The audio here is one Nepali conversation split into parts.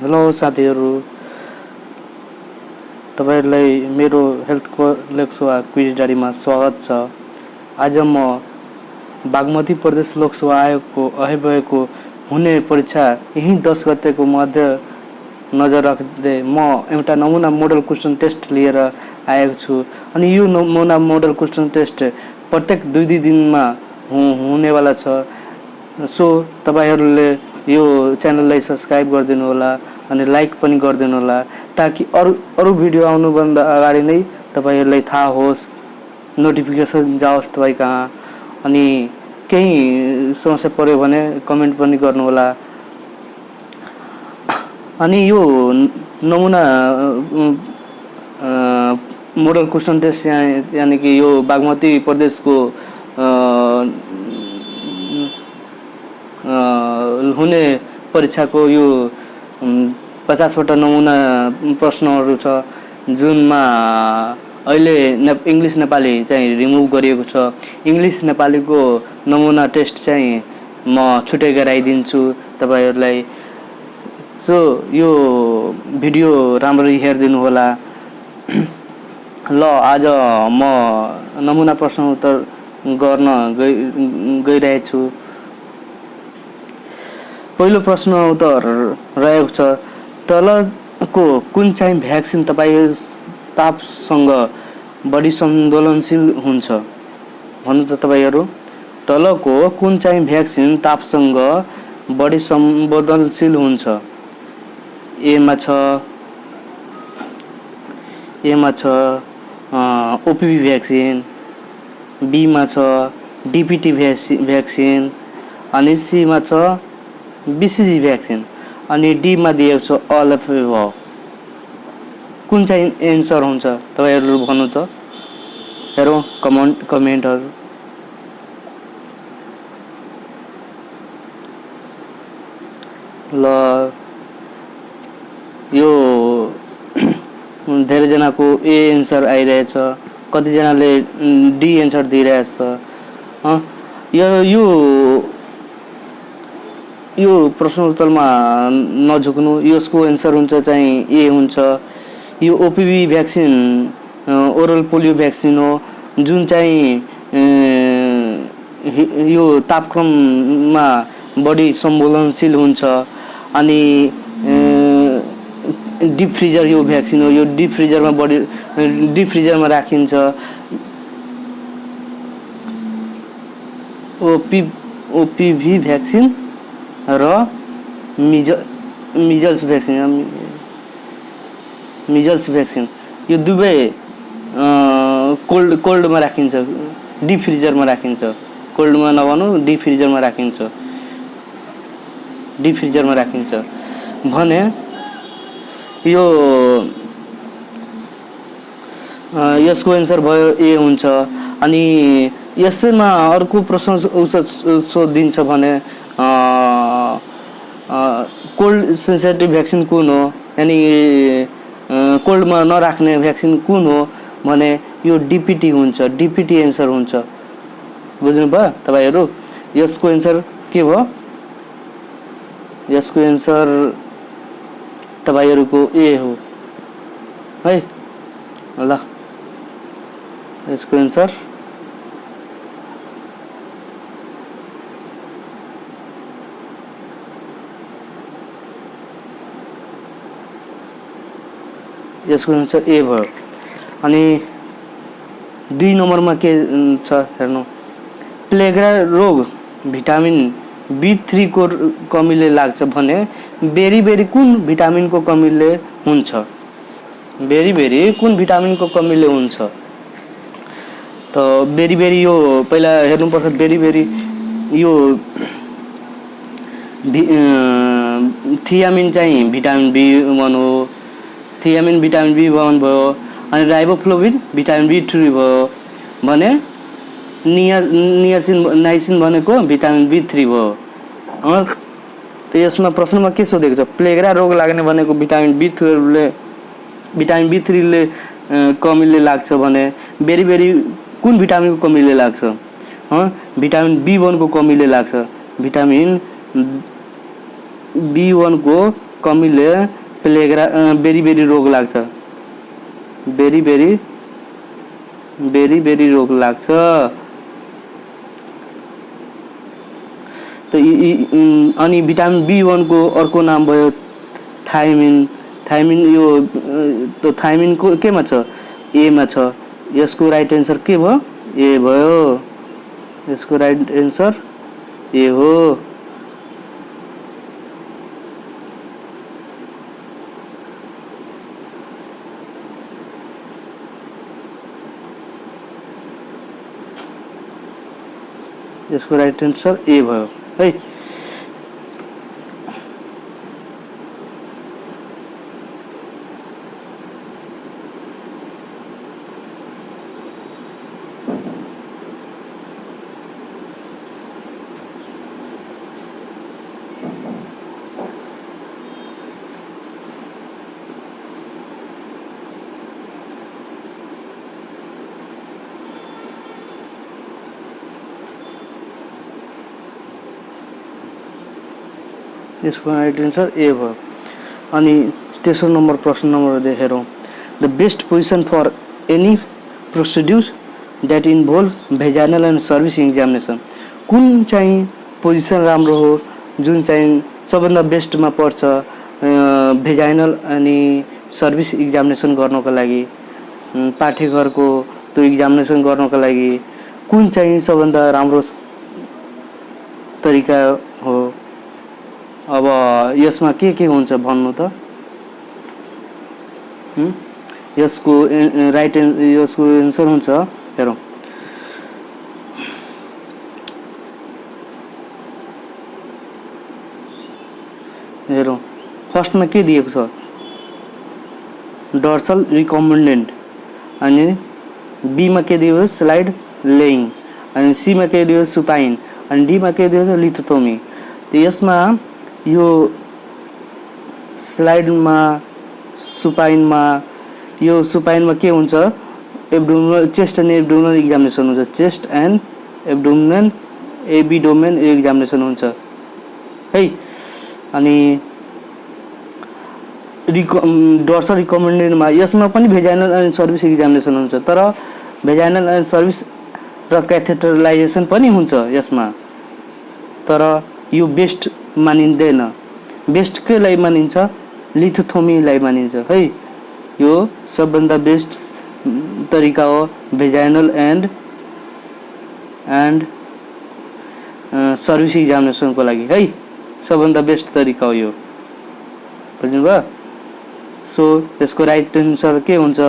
हेलो साथीहरू, तपाईहरुलाई मेरो हेल्थको लोकसभा क्विज डायरीमा स्वागत छ। आज म बागमती प्रदेश लोकसभा आयोगको आइरहेको हुने परीक्षा यही 10 गतेको मध्य नजर राख्दै म एउटा नमुना मोडल क्वेशन टेस्ट लिएर आएको छु। अनि यो नमुना मोडल क्वेशन टेस्ट प्रत्येक 2 दिनमा हुनेवाला छ। सो तपाईहरुले यो च्यानललाई सब्स्क्राइब गरिदिनु होला अनि लाइक पनि गरिदिनु होला, ताकि अरु भिडियो आउनुभन्दा अगाडि नै तपाईहरुलाई थाहा होस्, नोटिफिकेसन जाओस् तपाई कहाँ। अनि केही समस्या पर्यो भने कमेन्ट पनि गर्नु होला। अनि यो नमुना मोडल क्वेशन टेस्ट यानी कि यो बागमती प्रदेशको हुने परीक्षाको यो 50 वटा नमुना प्रश्नहरू छ, जुनमा अहिले इंग्लिश नेपाली चाहिँ रिमुभ गरिएको छ। इंग्लिश नेपालीको नमुना टेस्ट चाहिँ म छुट्टै गराइदिन्छु तपाईहरुलाई। सो यो भिडियो राम्ररी हेर्दिनु होला। ल आज म नमुना प्रश्न उत्तर गर्न गइरहेको छु। पहिलो प्रश्न उत्तर रहेको छ, तलको कुन चाहिँ भ्याक्सिन तपाईँ तापसँग बढी संवेदनशील हुन्छ? भन्नु त तपाईहरु, तलको कुन चाहिँ भ्याक्सिन तापसँग बढी संवेदनशील हुन्छ? ए मा छ ओपीवी भ्याक्सिन, बी मा छ डीपीटी भ्याक्सिन, अनि सी मा छ बीसीजी भ्याक्सिन, अनि डी मा दिएको छ अल अफ एबभ। कुन चाहिँ एन्सर हुन्छ तपाईहरु भन्नु त? हेरौँ कमेन्टहरु। ल यो धेरै जनाको ए एन्सर आइरहेछ, कति जनाले डी एन्सर दिइरहेछ। यो प्रश्न उत्तरमा नझुक्नु, यसको एन्सर हुन्छ चाहिँ ए हुन्छ। यो OPV vaccine oral polio vaccine हो, जुन चाहिँ यो तापक्रममा बढी संवेदनशील हुन्छ। अनि डीप फ्रिजर यो भ्याक्सिन हो, यो डीप फ्रिजरमा राखिन्छ। ओपीवी भ्याक्सिन र मिजल्स भ्याक्सिन यो दुवै कोल्डमा राखिन्छ, डीप फ्रिजरमा राखिन्छ। कोल्डमा नभनु, डीप फ्रिजरमा राखिन्छ भने यो यसको एन्सर भयो ए हुन्छ। अनि यसैमा अर्को प्रश्न सोधिन्छ भने कोल्ड सेन्सिटिभ भ्याक्सिन कुन हो, यानी कोल्डमा नराख्ने भ्याक्सिन कुन हो भने यो डीपीटी हुन्छ। डीपीटी एन्सर हुन्छ। बुझ्नु भयो तपाईहरु? यसको एन्सर के भयो? यसको एन्सर तपाईहरुको ए हो है। ल यसको एन्सर ए भयो। अनि 2 नम्बरमा के छ हेर्नु, प्लेग्रा रोग भिटामिन B3 को कमीले लाग्छ भने बेरी कुन भिटामिनको कमीले हुन्छ? बेरी कुन भिटामिनको कमीले हुन्छ? त बेरी यो पहिला हेर्नु पर्छ। बेरी यो थियामिन चाहिँ भिटामिन B1 हो, थियामिन भिटामिन B1 भयो। अनि राइबोफ्लोविन भिटामिन B3 भयो भने नाइसिन भनेको भिटामिन B3 भयो। त यसमा प्रश्नमा के सोधेको छ? प्लेग्रा रोग लाग्ने भनेको भिटामिन B3 ले कमीले लाग्छ भने बेरी कुन भिटामिनको कमीले लाग्छ? भिटामिन B1 को कमीले लाग्छ। भिटामिन B1 को कमीले बेरी बेरी रोग लाग्छ। बेरी बेरी रोग लाग्छ। त अनि भिटामिन B1 को अर्को नाम भयो थाइमिन। थाइमिन यो त थाइमिन को केमा छ? ए मा छ। यसको राइट आन्सर के भयो? ए भयो। यसको राइट आन्सर ए हो। यसको राइट आन्सर ए भयो है। यसको राइट आन्सर ए भयो। अनि तेस्रो नम्बर प्रश्न नम्बर हेरौँ। The best position for any procedures that involve vaginal and service examination. कुन चाहिँ पोजिसन राम्रो हो जुन चाहिँ सबभन्दा बेस्टमा पर्छ भेजाइनल अनि सर्भिस एक्जामिनेसन गर्नको लागि, पाठ्यघरको त्यो एक्जामिनेसन गर्नको लागि कुन चाहिँ सबभन्दा राम्रो तरिका हो? अब यसमा के हुन्छ भन्नु त? यसको यसको आन्सर हुन्छ हेरौँ। हेरौँ फर्स्टमा के दिएको छ? Dorsal recommended. अनि बीमा के दिएको छ? Slide laying. अनि सीमा के दिएको छ? सुपाइन। अनि डीमा के दिएको छ? लिथोटोमी। त यसमा यो स्लाइडमा सुपाइनमा के हुन्छ? Abdominal chest and abdominal examination हुन्छ। चेस्ट एन्ड एब्डोमेन एक्जामिनेसन हुन्छ है। अनि डर्सल रिकमेन्डेडमा यसमा पनि भेजाइनल एन्ड सर्भिस एक्जामिनेसन हुन्छ, तर भेजाइनल एन्ड सर्भिस र क्याथेटराइजेसन पनि हुन्छ यसमा, तर यो बेस्ट मानिँदैन। बेस्ट केलाई मानिन्छ? लिथोटोमीलाई मानिन्छ है। यो सबभन्दा बेस्ट तरिका हो भेजाइनल एन्ड सर्भिस एक्जामिनेसनको लागि है। सबभन्दा बेस्ट तरिका हो यो, बुझ्नुभयो? सो यसको राइट आन्सर के हुन्छ?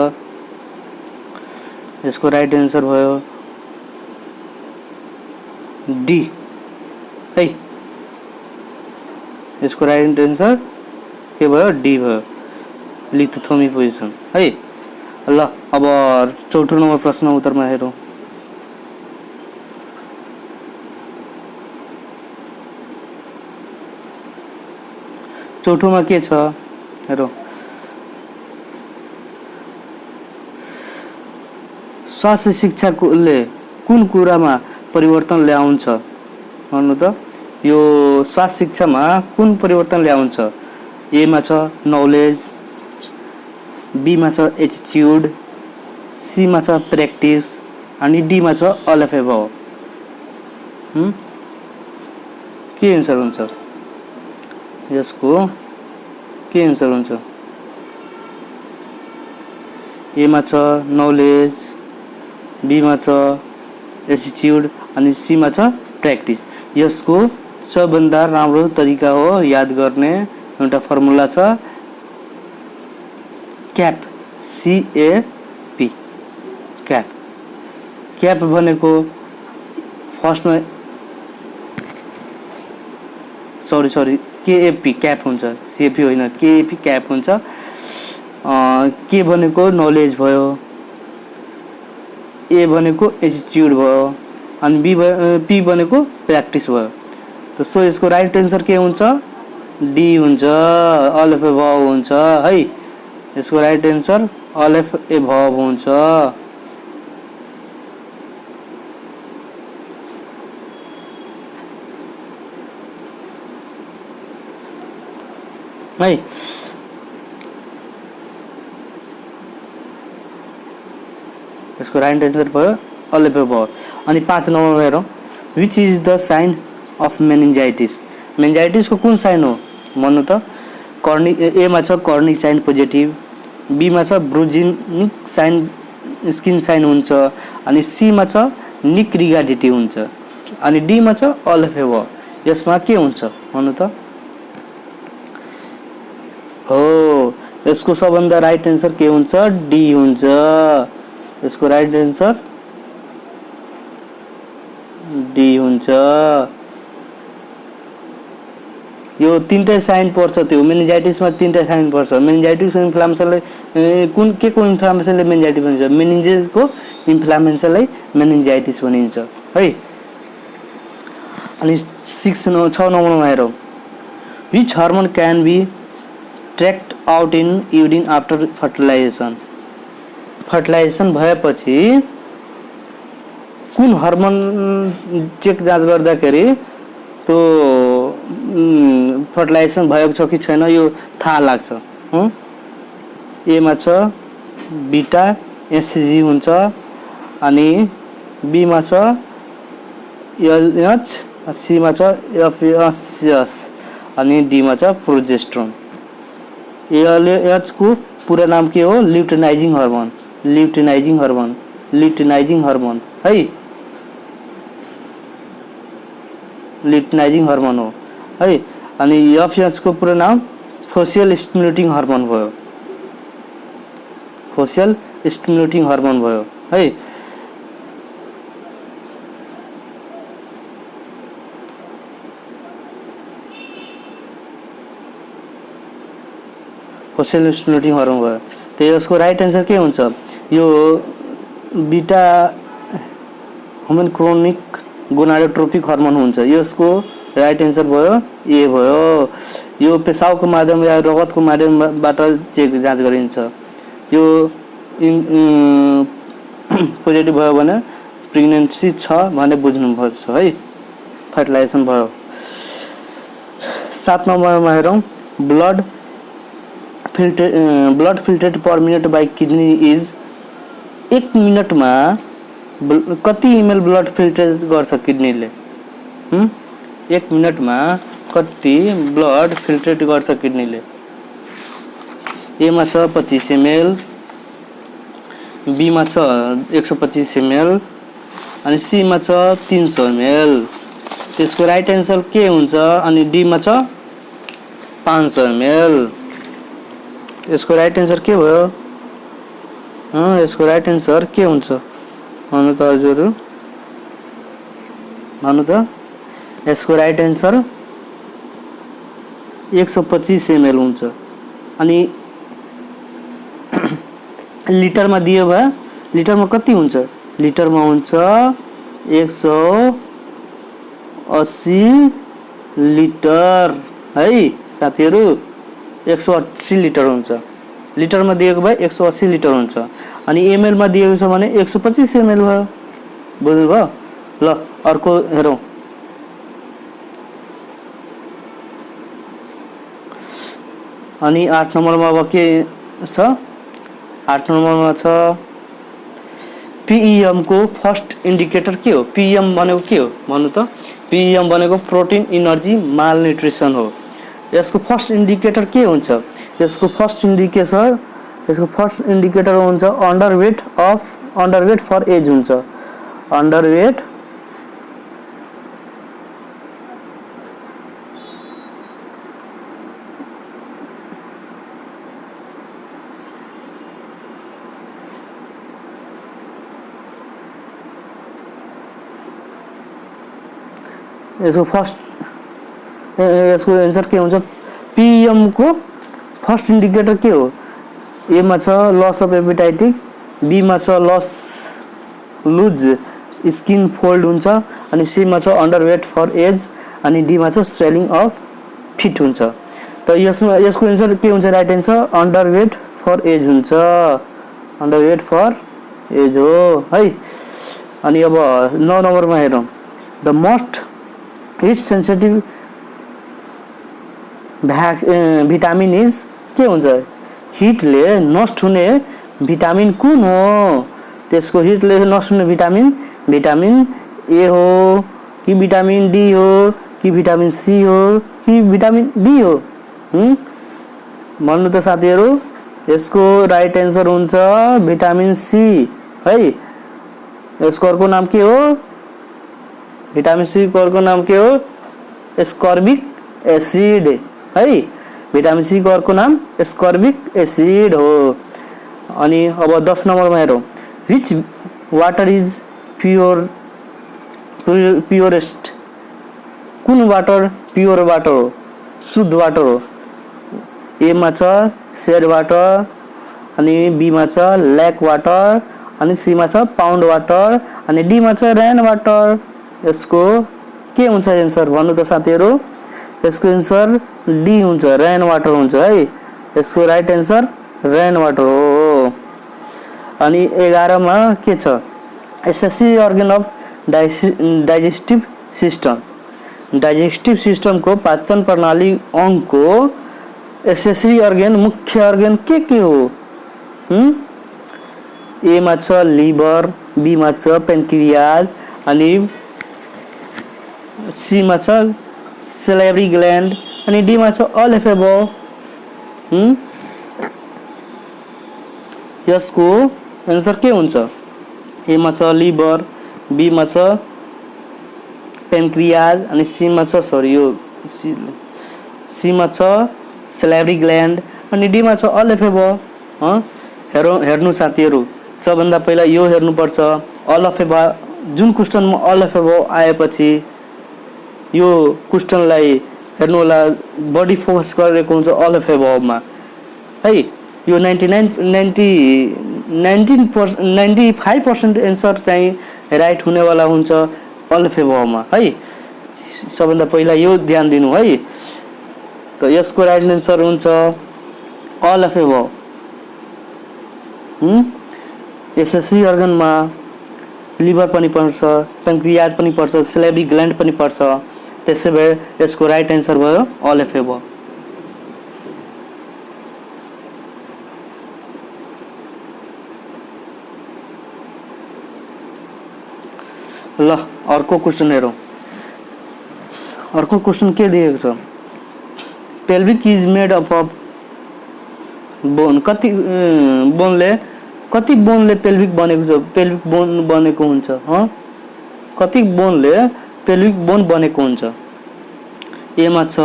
यसको राइट आन्सर भयो डी है। यसको राइट आन्सर के भयो? डी भयो, लिथोटोमी पोजिसन है। ल अब चौथो नम्बर प्रश्न उत्तरमा हेरौँ। चौथोमा के छ हेरौँ। स्वास्थ्य शिक्षाले कुन कुरामा परिवर्तन ल्याउँछ भन्नु त? यो स्वास्थ्य शिक्षामा कुन परिवर्तन ल्याउँछ? एमा छ नलेज, बीमा छ एटिट्युड, सीमा छ प्र्याक्टिस अनि डीमा छ अल अफ एबभ। के एन्सर हुन्छ यसको? के एन्सर हुन्छ? एमा छ नलेज, बीमा छ एटिट्युड अनि सीमा छ प्र्याक्टिस। यसको सबभन्दा राम्रो तरिका हो याद गर्ने एउटा फर्मुला छ क्याप, CAP क्याप। क्याप भनेको फर्स्टमा सरी KAP क्याप हुन्छ, CAP होइन, KAP क्याप हुन्छ। के भनेको नलेज भयो, ए भनेको एटिट्युड भयो अनि पी भनेको प्र्याक्टिस भयो। त सो यसको राइट आन्सर के हुन्छ? डी हुन्छ, अल अफ एबभ हुन्छ है। यसको right answer all of above हुन्छ। है। यसको राइट एन्सर भयो अलेपो भयो। अनि 5 नम्बरमा हेरौँ, which is the sign of meningitis. मेनिन्जाइटिसको कुन साइन हो भन्नु त? एमा छ कर्निक साइन पोजिटिभ, बीमा छ ब्रुजिनिक साइन स्किन साइन हुन्छ, अनि सीमा छ निक रिगाडिटी हुन्छ, अनि डीमा छ अलेफेबो। यसमा के हुन्छ भन्नु त? हो, यसको सबभन्दा राइट एन्सर के हुन्छ? डी हुन्छ। यसको राइट एन्सर डी हुन्छ। यो तीनटै साइन पर्छ। त्यो मेनिन्जाइटिसमा तीनटै साइन पर्छ। मेनिन्जाइटिसको इन्फ्लामेसनले के को इन्फ्लामेसनले मेनिन्जाइटिस भनिन्छ? मेनिन्जेसको इन्फ्लामेसनलाई मेनिन्जाइटिस भनिन्छ है। अनि 6 नम्बरमा हेरौँ, which hormone can be tracked out in urine after fertilisation. Fertilisation भएपछि कुन हार्मोन चेक जाँच गर्दाखेरि त्यो फर्टिलाइजेसन भएको छ कि छैन यो थाहा लाग्छ। एमा छ बीटा एससी हुन्छ, अनि बीमा छ एलएच, सीमा छ एफएसएस, अनि डीमा छ प्रोजेस्टेरोन। एलएच को पूरा नाम के हो? ल्युटेनाइजिङ हार्मोन। ल्युटेनाइजिङ हार्मोन, ल्युटेनाइजिङ हार्मोन है, ल्युटेनाइजिङ हार्मोन हो है। अनि एफएस को पूरा नाम फोसियल स्टिमुलेटिङ हार्मोन भयो। फोसियल स्टिमुलेटिङ हार्मोन भयो है। फोसियल स्टिमुलेटिङ हार्मोन भयो। त्यो यसको राइट एन्सर के हुन्छ? यो beta human chronic gonadotropic hormone हुन्छ। यसको राइट एन्सर भयो ए भयो। यो पेशाबको माध्यम या रगतको माध्यमबाट चेक जाँच गरिन्छ। यो पोजिटिभ भयो भने प्रेग्नेन्सी छ भने बुझ्नुपर्छ है। फर्टिलाइजेसन भयो। 7 नम्बरमा हेरौँ, blood filtered per minute by kidney is. 1 मिनटमा कति इमेल ब्लड फिल्टर गर्छ किडनीले? 1 मिनटमा कति ब्लड फिल्टर गर्छ किडनीले? एमा छ 25 ml, बीमा छ 125 ml, अनि सीमा छ 300 ml। त्यसको राइट एन्सर के हुन्छ? अनि डीमा छ 500 ml। यसको राइट एन्सर के भयो? यसको राइट एन्सर के हुन्छ भन्नु त हजुर? भन्नु त? यसको राइट एन्सर 125 ml हुन्छ। अनि लिटरमा दियो भए लिटरमा कति हुन्छ? लिटरमा हुन्छ 180 लिटर है साथीहरू। 180 लिटर हुन्छ। लिटरमा दिएको भए 180 लिटर हुन्छ। अनि एमएलमा दिएको छ भने 125 ml भयो। बुझ्नुभयो? ल अर्को हेरौँ, अनि 8 नम्बरमा अब के छ? 8 नम्बरमा छ पीईएम को फर्स्ट इन्डिकेटर के हो? पीईएम भनेको के हो भन्नु त? पीईएम भनेको प्रोटिन इनर्जी माल न्युट्रिसन हो। यसको फर्स्ट इन्डिकेटर के हुन्छ? यसको फर्स्ट इन्डिकेटर हुन्छ अन्डरवेट फर एज हुन्छ। अन्डरवेट यसको एन्सर के हुन्छ? पीएम को फर्स्ट इन्डिकेटर के हो? एमा छ लस अफ एपेटाइटिक, बीमा छ लुज स्किन फोल्ड हुन्छ, अनि सीमा छ अन्डरवेट फर एज, अनि डीमा छ स्वेलिङ अफ फिट हुन्छ। त यसको एन्सर के हुन्छ? राइट एन्सर अन्डरवेट फर एज हुन्छ। अन्डरवेट फर एज हो है। अनि अब 9 नम्बरमा हेरौँ, the most hit sensitive vitamin is के हुन्छ हिटले नष्ट हुने भिटामिन कुन हो त्यसको हिटले नष्ट हुने भिटामिन ए हो कि भिटामिन डी हो कि भिटामिन सी हो कि भिटामिन बी हो भन्नु त साथीहरु यसको राइट आन्सर हुन्छ भिटामिन सी है यसको अर्को नाम के हो भिटामिन सी को अर्को नाम के हो एस्कॉर्बिक एसिड है भिटामिन सी को अर्को नाम एस्कॉर्बिक एसिड हो अनि अब 10 नम्बरमा हेरौं व्हिच वाटर इज प्योरेस्ट कुन वाटर प्योर वाटर हो शुद्ध वाटर हो ए मा छ शेड वाटर अनि बी मा छ लेक वाटर अनि सी मा छ पाउन्ड वाटर अनि डी मा छ रेन वाटर यसको के हुन्छ आन्सर भन्नु त साथीहरु यसको आन्सर डी हुन्छ रेन वाटर हुन्छ है यसको राइट आन्सर रेन वाटर हो अनि 11 मा के छ accessory organ of digestive system को पाचन प्रणाली अंग को एसेसरी अर्गन मुख्य अर्गन के हो ए मा छ लिभर बी मा छ पेनक्रियाज अनि सी मा छ सेलेब्री ग्लैंड अनि डी मा छ ऑल अफ अबव यसको आन्सर के हुन्छ ए मा छ लिभर बी मा छ पेनक्रियाज अनि सी मा छ सी मा छ सेलेब्री ग्लैंड अनि डी मा छ ऑल अफ अबव हेर्नु साथीहरु सबभन्दा पहिला यो हेर्नु पर्छ ऑल अफ अबव जुन क्वेशनमा ऑल अफ अबव आएपछि यो क्वेशनलाई हेर्नु होला बडी फोकस गरेको हुन्छ ऑल अफ अबव मा है यो 95% आन्सर चाहिँ राइट हुने वाला हुन्छ ऑल अफ अबव मा है सबभन्दा पहिला यो ध्यान दिनु है त यसको राइट आन्सर हुन्छ all of above accessory organ मा लिभर पनि पर्छ पेनक्रियाज पनि पर्छ सेलेब्री ग्लैंड पनि पर्छ त्यसैले यसको राइट आन्सर भयो ऑल अफ अबव ल अर्को क्वेशन हेरौं अर्को क्वेशन के दिएको छ pelvic is made up of bone कति बोनले पेल्भिक बनेको छ पेल्भिक बोन बनेको हुन्छ कति बोनले पेल्भिक बोन बनेको हुन्छ ए मा छ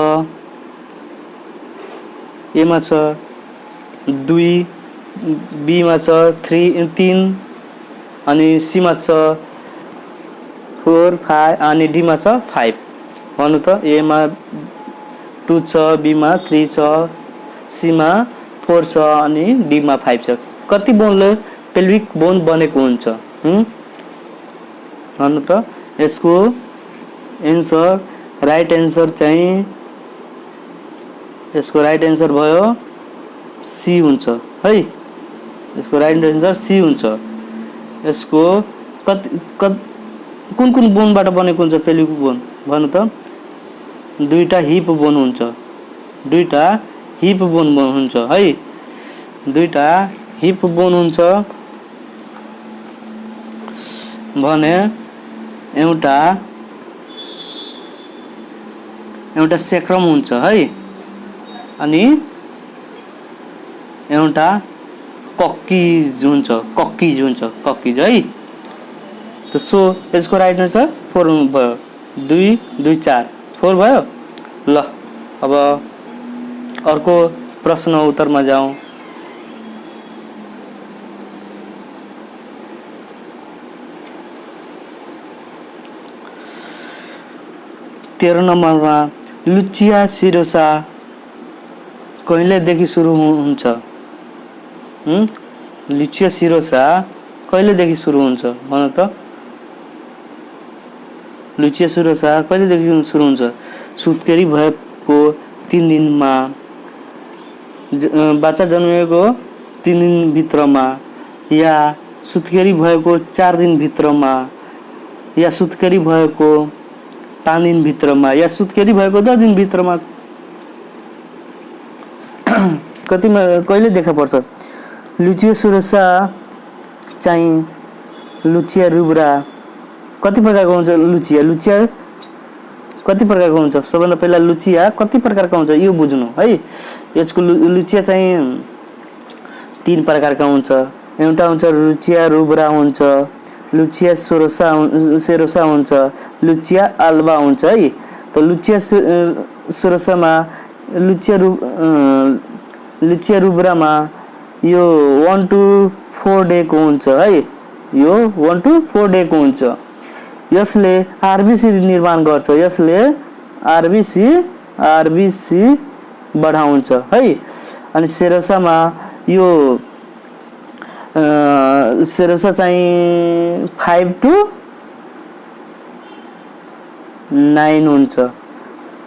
2 बी मा छ 3 अनि सी मा छ 4 5 अनि डी मा छ 5 भन्नु त ए मा 2 छ बी मा 3 छ सी मा 4 छ अनि डी मा 5 छ कति बोनले पेल्भिक बोन बनेको हुन्छ भन्नु त यसको आन्सर राइट आन्सर चाहिँ यसको राइट आन्सर भयो सी हुन्छ है यसको राइट आन्सर सी हुन्छ यसको कुन बोनबाट बनेको हुन्छ पेल्भिक बोन भन्नु त दुईटा हिप बोन हुन्छ दुईटा हिप बोन हुन्छ है दुईटा हिप बोन हुन्छ भने एउटा सेक्रम हुन्छ है अनि एउटा कक्कीज हुन्छ है तो सो यसको राइट आन्सर 4 भयो 2 2 4 4 भयो ल अब अर्को प्रश्न उत्तरमा जाउँ 13 नम्बरमा लुचिया सिरोसा कहिलेदेखि सुरु हुन्छ लुचिया सिरोसा कहिलेदेखि सुरु हुन्छ भन त लुचिया सिरोसा कहिलेदेखि सुरु हुन्छ सुत्केरी भएको 3 दिनमा बच्चा जन्मेको 3 दिन भित्रमा या सुत्केरी भएको 4 दिन भित्रमा या सुत्केरी भएको 5 दिन भित्रमा या सुत्केरी भएको 10 दिन भित्रमा कतिमा कहिले देखा पर्छ लुचिया सुरसा चाहिँ लुचिया रुब्रा कति प्रकारको हुन्छ लुचिया कति प्रकारको हुन्छ सबभन्दा पहिला लुचिया कति प्रकारको हुन्छ यो बुझ्नु है यसको लुचिया चाहिँ 3 प्रकारका हुन्छ एउटा हुन्छ लुचिया रुब्रा हुन्छ लुचिया सेरोसा हुन्छ लुचिया अल्बा हुन्छ है त लुचिया सेरोसामा लुचिया रुब्रामा यो 1 to 4 डे को हुन्छ है यो 1 to 4 डे को हुन्छ यसले आरबीसी निर्माण गर्छ यसले आरबीसी बढाउँछ है अनि सेरोसामा यो सेरोसा चाहिँ 5 to 9 हुन्छ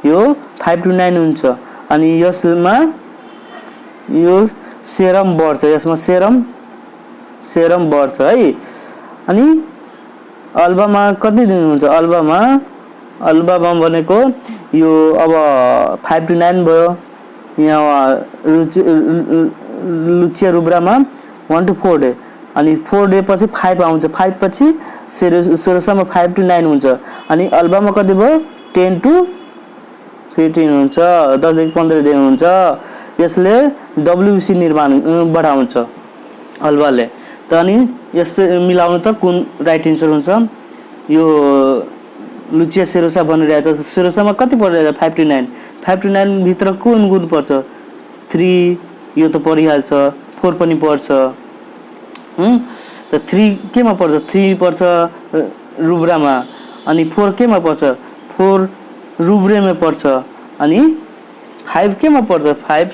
यो 5 to 9 हुन्छ अनि यसमा यो सेरम बढ्छ यसमा सेरम बढ्छ है अनि अल्बामा कति दिन हुन्छ अल्बामा भनेको यो अब 5 to 9 भयो यहाँ लुचिया रुब्रामा 1 to 4 डे अनि 4 डे पछि 5 आउँछ 5 पछि सेरोसामा 5 to 9 हुन्छ अनि अल्बामा कति भयो 10 to 15 हुन्छ 10 देखि 15 दिन हुन्छ यसले डब्ल्युसी निर्माण बढाउँछ अल्बाले त अनि यस्तो मिलाउनु त कुन राइट आन्सर हुन्छ यो लुचिया सेरोसा भनिरहेको छ सेरोसामा कति पर्छ 5 to 9 5 to 9 भित्र कुन गुण पर्छ 3 यो त परिहाल्छ 4 पनि पर्छ त 3 केमा पर्छ 3 पर्छ रुब्रामा अनि 4 केमा पर्छ 4 रुब्रेमा पर्छ अनि 5 केमा पर्छ 5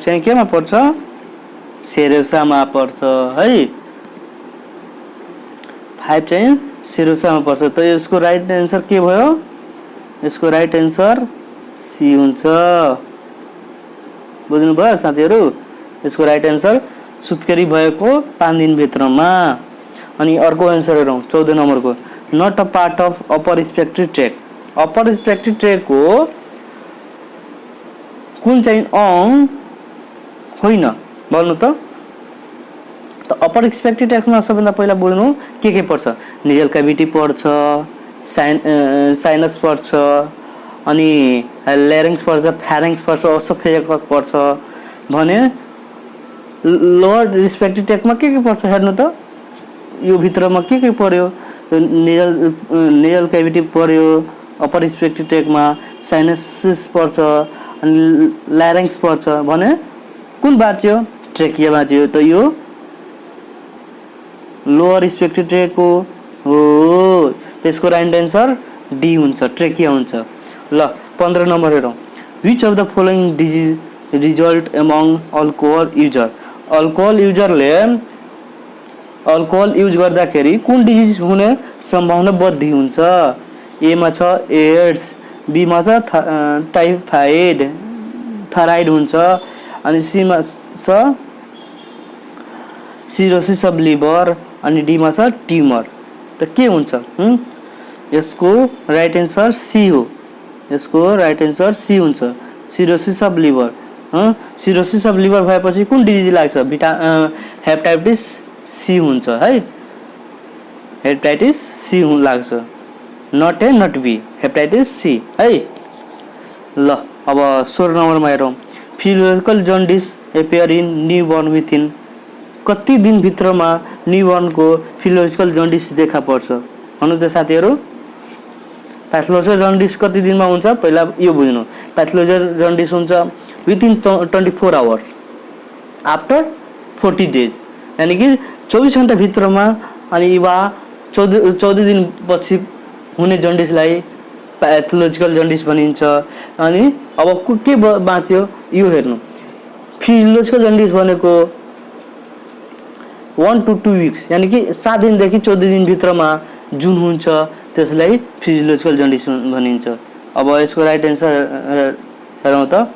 चाहिँ केमा पर्छ सेरोसामा पर्छ है 5 चाहिँ सेरोसामा पर्छ त यसको राइट आन्सर के भयो यसको राइट आन्सर सी हुन्छ बुझ्नु भयो साथीहरु यसको राइट आन्सर सुत्केरी भएको 5 दिन भित्रमा अनि अर्को आन्सर हेरौं 14 नम्बरको not a part of upper respiratory tract को कुन चाहिँ अंग होइन भन्नु त अपर रेस्पिरेटरी ट्र्याकमा सबभन्दा पहिला बुझ्नु के पर्छ नेजल क्याभिटी पर्छ साइनस पर्छ अनि ल्यारिंग्स पर्छ फ्यारिंग्स पर्छ ओसोफेगस पर्छ भने लोअर रेस्पिरेटरी ट्र्याकमा के पर्छ हेर्नु त यो भित्रमा के पर्यो नेजल क्याभिटी पर्यो अपर रेस्पिरेटरी ट्र्याकमा साइनसिस पर्छ अनि ल्यारिंग्स पर्छ भने कुन बाँच्यो ट्रेकिया बाँच्यो त यो लोअर रेस्पिरेटरी ट्र्याक हो त्यसको राइट आन्सर डी हुन्छ ट्रेकिया हुन्छ ल 15 नम्बर हेरौं which of the following disease result among alcohol युजरले अल्कोहल युज गर्दाखेरि कुन डिजिज हुने सम्भावना बढी हुन्छ ए मा छ एड्स बी मा छ टाइफाइड थाइराइड हुन्छ अनि सी मा छ सिरोसिस अफ लिभर अनि डी मा छ ट्युमर त के हुन्छ यसको राइट आन्सर सी हो यसको राइट आन्सर सी हुन्छ cirrhosis of liver cirrhosis of liver भएपछि कुन डिजिज लाग्छ हेपाटाइटिस सी हुन्छ है हेपाटाइटिस सी लाग्छ not A not B hepatitis C है ल अब 16 नम्बरमा हेरौं physiological jaundice appear in newborn within कति दिन भित्रमा न्यूबॉर्न को फिजियोलॉजिकल जन्डिस देखा पर्छ भन्नु त साथीहरु पैथोलॉजिकल जन्डिस कति दिनमा हुन्छ पहिला यो बुझ्नु पैथोलॉजिकल जन्डिस हुन्छ विथिन 24 आवर्स आफ्टर 40 डेज यानी कि 24 घण्टा भित्रमा अनि वा 14 दिन पछि हुने जन्डिसलाई पैथोलॉजिकल जन्डिस भनिन्छ अनि अब के बाँच्यो यो हेर्नु फिजियोलॉजिकल जन्डिस भनेको 1 to 2 वीक्स यानी कि 7 दिन देखि 14 दिन भित्रमा जुन हुन्छ त्यसलाई फिजियोलॉजिकल जन्डिस भनिन्छ अब यसको राइट आन्सर हेरौं त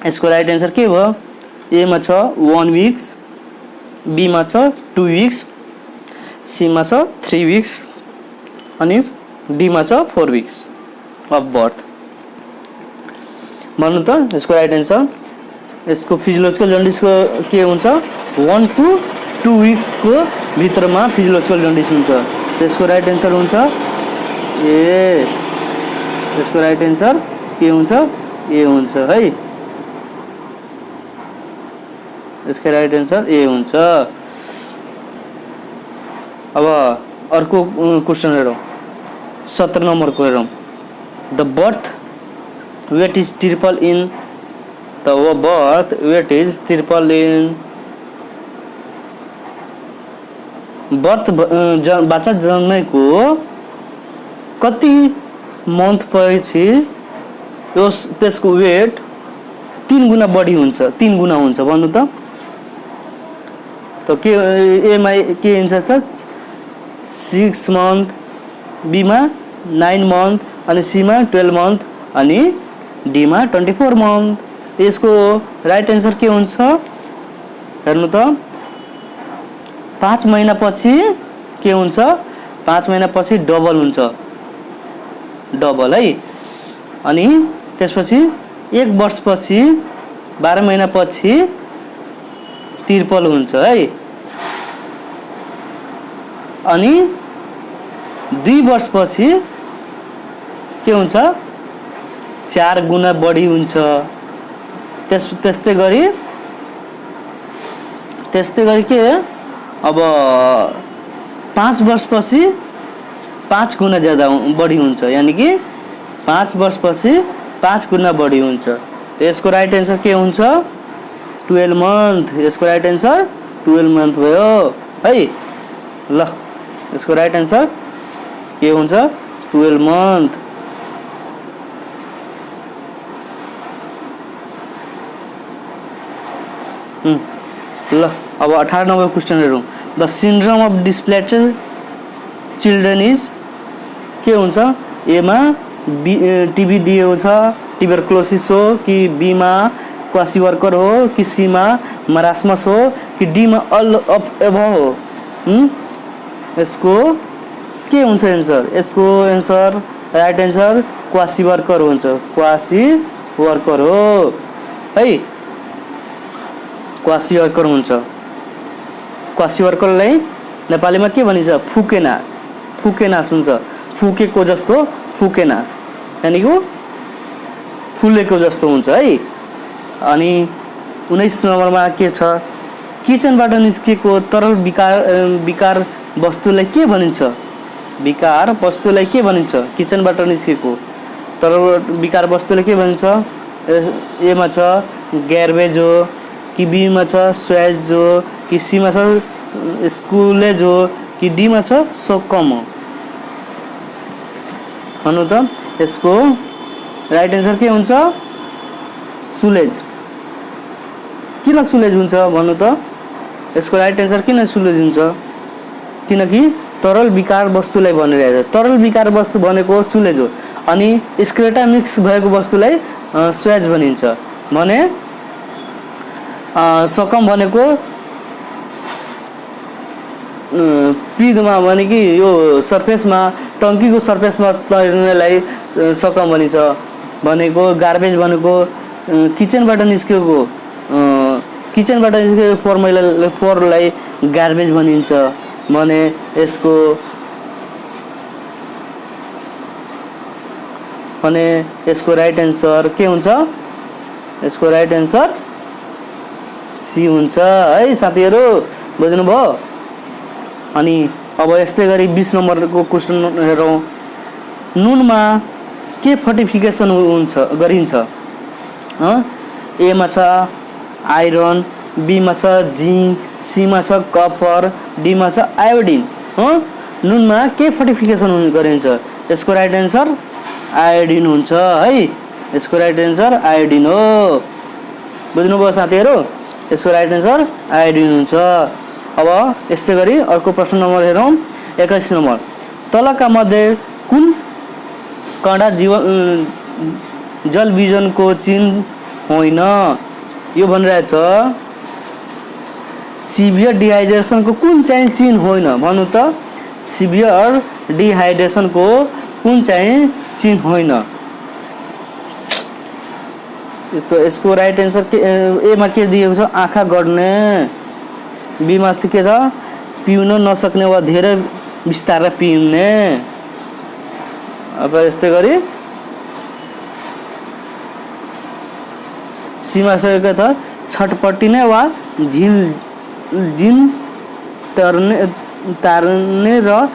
यसको राइट आन्सर के भयो ए मा छ 1 वीक्स बी मा छ 2 वीक्स सी मा छ 3 वीक्स अनि डी मा छ 4 वीक्स अफ बर्थ भन्नु त यसको राइट एन्सर। यसको फिजियोलोजिकल जन्डिसको के हुन्छ 1 to 2 विक्सको भित्रमा फिजियोलोजिकल जन्डिस हुन्छ। त्यसको राइट एन्सर हुन्छ ए। यसको राइट एन्सर के हुन्छ ए हुन्छ है। यसको राइट एन्सर ए हुन्छ। अब अर्को क्वेसन हेरौँ 17 नम्बरको हेरौँ। The birth weight is triple in birth बच्चा जन्मेको कति मन्थ पछि त्यसको वेट 3 गुना बढी हुन्छ 3 गुना हुन्छ भन्नु त। के एमा के एन्सर छ 6 मन्थ, बीमा 9 मन्थ अनि सीमा 12 मन्थ अनि डीमा 24 मन्थ। यसको राइट एन्सर के हुन्छ हेर्नु त 5 महिनापछि के हुन्छ 5 महिनापछि डबल हुन्छ डबल है। अनि त्यसपछि 1 वर्षपछि 12 महिनापछि ट्रिपल हुन्छ है। अनि 2 वर्षपछि के हुन्छ 4 गुना बढी हुन्छ। त्यस्तै गरी के अब 5 वर्षपछि 5 गुना ज्यादा बढी हुन्छ यानी कि 5 वर्षपछि 5 गुना बढी हुन्छ। यसको राइट एन्सर के हुन्छ 12 मन्थ। यसको राइट एन्सर 12 मन्थ भयो है। ल यसको राइट एन्सर के हुन्छ 12 मन्थ। ल अब 18 नम्बर क्वेसन हेरौँ। The syndrome of displaced children is के हुन्छ एमा टिबी दिएको छ ट्युबरक्लोसिस हो कि बीमा क्वासीवर्कर हो कि सीमा मरास्मस हो कि डीमा अल अफ एभव हो। यसको के हुन्छ एन्सर यसको एन्सर राइट एन्सर क्वासीवर्कर हुन्छ क्वासीवर्कर हो है। क्वासीवर्कर हुन्छ। क्वासीवर्करलाई नेपालीमा के भनिन्छ फुकेनास हुन्छ। फुकेको जस्तो फुकेनास यानी कि फुलेको जस्तो हुन्छ है। अनि 19 नम्बरमा के छ किचनबाट निस्केको तरल विकार वस्तुलाई के भनिन्छ विकार वस्तुलाई के भनिन्छ किचनबाट निस्केको तरल विकार वस्तुलाई के भनिन्छ एमा छ ग्यार्बेज हो कि बीमा छ स्वेज हो कि सीमा छ स्कुलेज हो कि डीमा छ सोकम हो भन्नु त। यसको राइट एन्सर के हुन्छ सुलेज। किन सुलेज हुन्छ भन्नु त। यसको राइट एन्सर किन सुलेज हुन्छ किनकि तरल विकार वस्तुलाई भनिरहेको छ। तरल विकार वस्तु भनेको सुलेज हो अनि स्क्रेटा मिक्स भएको वस्तुलाई स्वेज भनिन्छ भने सकम भनेको पिदमा भने कि यो सर्फेसमा टङ्कीको सर्फेसमा तैर्नेलाई सकम भनिन्छ भनेको गार्बेज भनेको किचनबाट निस्केको फोहोरलाई गार्बेज भनिन्छ भने यसको राइट एन्सर के हुन्छ यसको राइट एन्सर सी हुन्छ है साथीहरु बुझ्नुभयो। अनि अब यस्तै गरी 20 नम्बरको क्वेशन हेरौँ। नुनमा के फोर्टिफिकेसन गरिन्छ एमा छ आइरन बीमा छ जिंक सीमा छ कपर डीमा छ आयोडिन नुनमा के फोर्टिफिकेसन गरिन्छ यसको राइट एन्सर आयोडिन हुन्छ है। यसको राइट एन्सर आयोडिन हो बुझ्नुभयो साथीहरु। यसको राइट एन्सर आयोडिन हुन्छ। अब यस्तै गरी अर्को प्रश्न नम्बर हेरौँ 21 नम्बर। तलका मध्ये कुन कडा जलविजनको चिन्ह होइन यो भनिरहेछ सिभियर डिहाइड्रेसनको कुन चाहिँ चिन्ह होइन भन्नु त। सिभियर डिहाइड्रेसनको कुन चाहिँ चिन्ह होइन तो यसको राइट एन्सर के एमा के दिएको छ आँखा गड्ने, बीमा चाहिँ के छ पिउन नसक्ने वा धेरै बिस्तारै पिउने। अब यस्तै गरी सीमा चाहिँ के छ छटपटिने वा झिन तार्ने र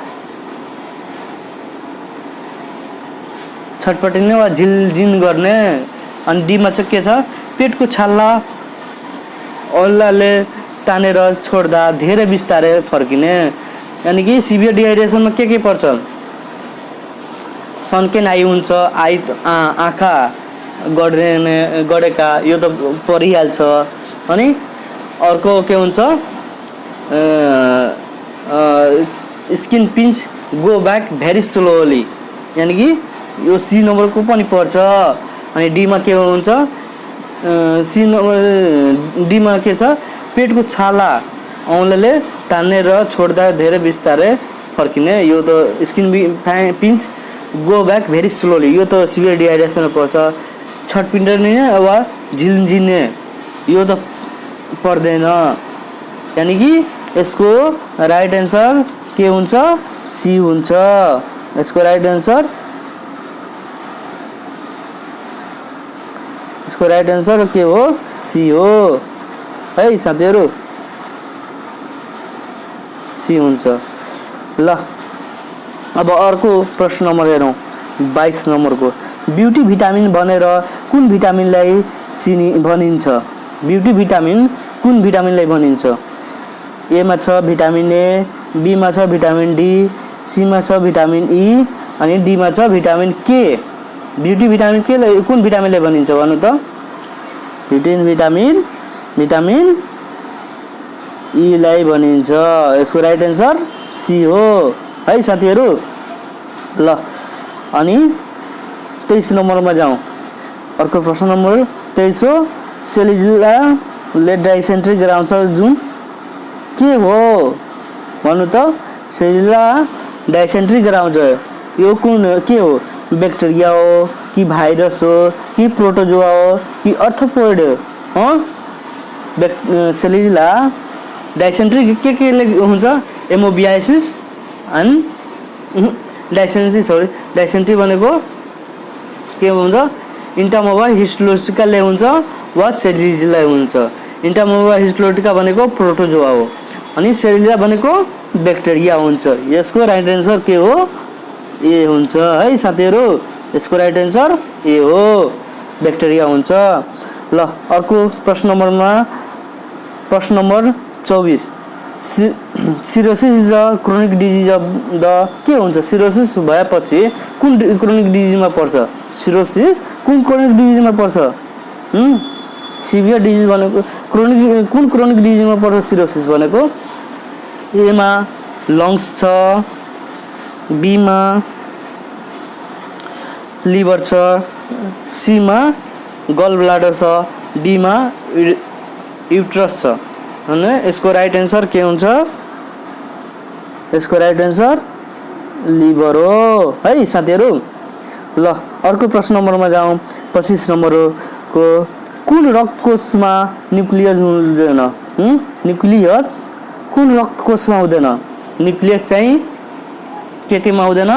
छटपटिने वा झिलझिन गर्ने। अनि डीमा चाहिँ के छ पेटको छाला औँलाले तानेर छोड्दा धेरै बिस्तारै फर्किने। यानि कि सिभियर डिहाइड्रेसनमा के पर्छ सन्केन आई हुन्छ, आँखा गडेका यो त परिहाल्छ। अनि अर्को के हुन्छ skin pinch go back very slowly, यानि कि यो सी नम्बरको पनि पर्छ। अनि डीमा के हुन्छ डीमा के छ पेटको छाला औँलाले तान्ने र छोड्दा धेरै बिस्तारै फर्किने। यो त skin pinch go back very slowly, यो त सिभियर डिहाइड्रेसनमा पर्छ। छटपिन्ने वा झिलझिने यो त पर्दैन। यानि कि यसको राइट एन्सर के हुन्छ सी हुन्छ। यसको राइट एन्सर के हो सी हो है साथीहरु, सी हुन्छ। ल अब अर्को प्रश्न नम्बर हेरौँ 22 नम्बरको। ब्युटी भिटामिन भनेर कुन भिटामिनलाई भनिन्छ? ब्युटी भिटामिन कुन भिटामिनलाई भनिन्छ? एमा छ भिटामिन ए, बीमा छ भिटामिन डी, सीमा छ भिटामिन ई अनि डीमा छ भिटामिन के। ब्युटी भिटामिन के कुन भिटामिनलाई भनिन्छ भन्नु त? भिटामिन ई लाई भनिन्छ। यसको राइट एन्सर सी हो है साथीहरु। ल अनि 23 नम्बरमा जाउँ। अर्को प्रश्न नम्बर 23 हो सेलिजुला लेट डाइसेन्ट्री गराउँछ जुन के हो भन्नु त? सेलिजुला डाइसेन्ट्री गराउँछ यो कुन के हो? ब्याक्टेरिया हो कि भाइरस हो कि प्रोटोजोआ हो कि अर्थोपोइड हो? सेलिजुला डाइसेन्ट्री के हुन्छ? एमोबियासिस अनि डाइसेन्ट्री भनेको के हुन्छ? इन्टामोबा हिस्टोलोटिका हुन्छ वा सेलिजुला हुन्छ। इन्टामोबा हिस्टोलोटिका भनेको प्रोटोजोआ हो अनि सेलिजुला भनेको ब्याक्टेरिया हुन्छ। यसको राइट एन्सर के हो? ए हुन्छ है साथीहरु। यसको राइट एन्सर ए हो ब्याक्टेरिया हुन्छ। ल अर्को प्रश्न number 24 cirrhosis is a chronic disease of the के हुन्छ? सिरोसिस भएपछि कुन क्रोनिक डिजिजमा पर्छ? सिरोसिस कुन क्रोनिक डिजिजमा पर्छ? सिभियर डिजिज भनेको कुन क्रोनिक डिजिजमा पर्छ? सिरोसिस भनेको एमा लङ्स छ, बीमा लिभर छ, सीमा गल ब्लाडर छ, डीमा युट्रस छ। अनि यसको राइट एन्सर के हुन्छ? यसको राइट एन्सर लिभर हो है साथीहरु। ल अर्को प्रश्न नम्बरमा जाउँ। 25 नम्बरको कुन रक्तकोषमा न्युक्लियस हुँदैन? न्युक्लियस कुन रक्तकोषमा हुँदैन? न्युक्लियस चाहिँ केमा हुँदैन?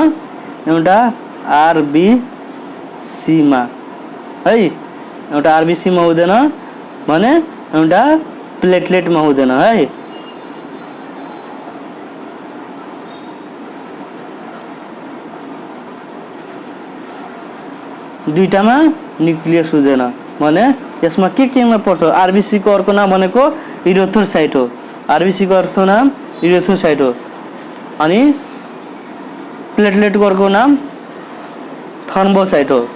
एउटा आरबीसी मा है, एउटा आरबीसी मा हुँदैन भने एउटा प्लेटलेट मा हुँदैन है। दुईटामा न्युक्लियस हुँदैन भने यसमा केमा पर्छ? आरबीसी को अर्को नाम भनेको इरिथ्रोसाइट हो। आरबीसी को अर्को नाम इरिथ्रोसाइट हो अनि प्लेटलेट को अर्को नाम थर्मोसाइट हो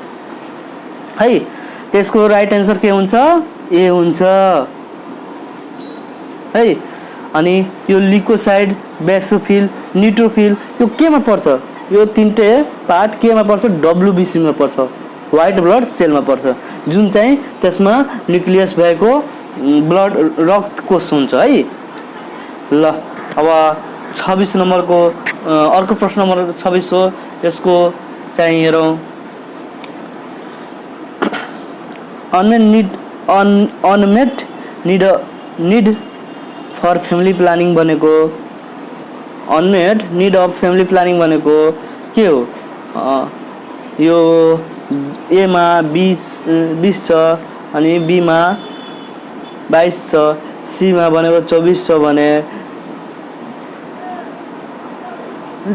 है। त्यसको राइट एन्सर के हुन्छ? ए हुन्छ है। अनि यो लिकोसाइड, बेसोफिल, न्युट्रोफिल यो केमा पर्छ? यो तीनटे पार्ट केमा पर्छ? डब्ल्युबीसी मा पर्छ, व्हाइट ब्लड सेलमा पर्छ, जुन चाहिँ त्यसमा न्युक्लियस भएको ब्लड रक्तकोष हुन्छ है। ल अब 26 नम्बरको अर्को प्रश्न नम्बर 26 हो। यसको चाहिँ हेरौँ unmet need for family planning भनेको unmet need of family planning भनेको के हो? यो एमा 20 छ अनि बीमा 22 छ, सीमा भनेको 24 छ भने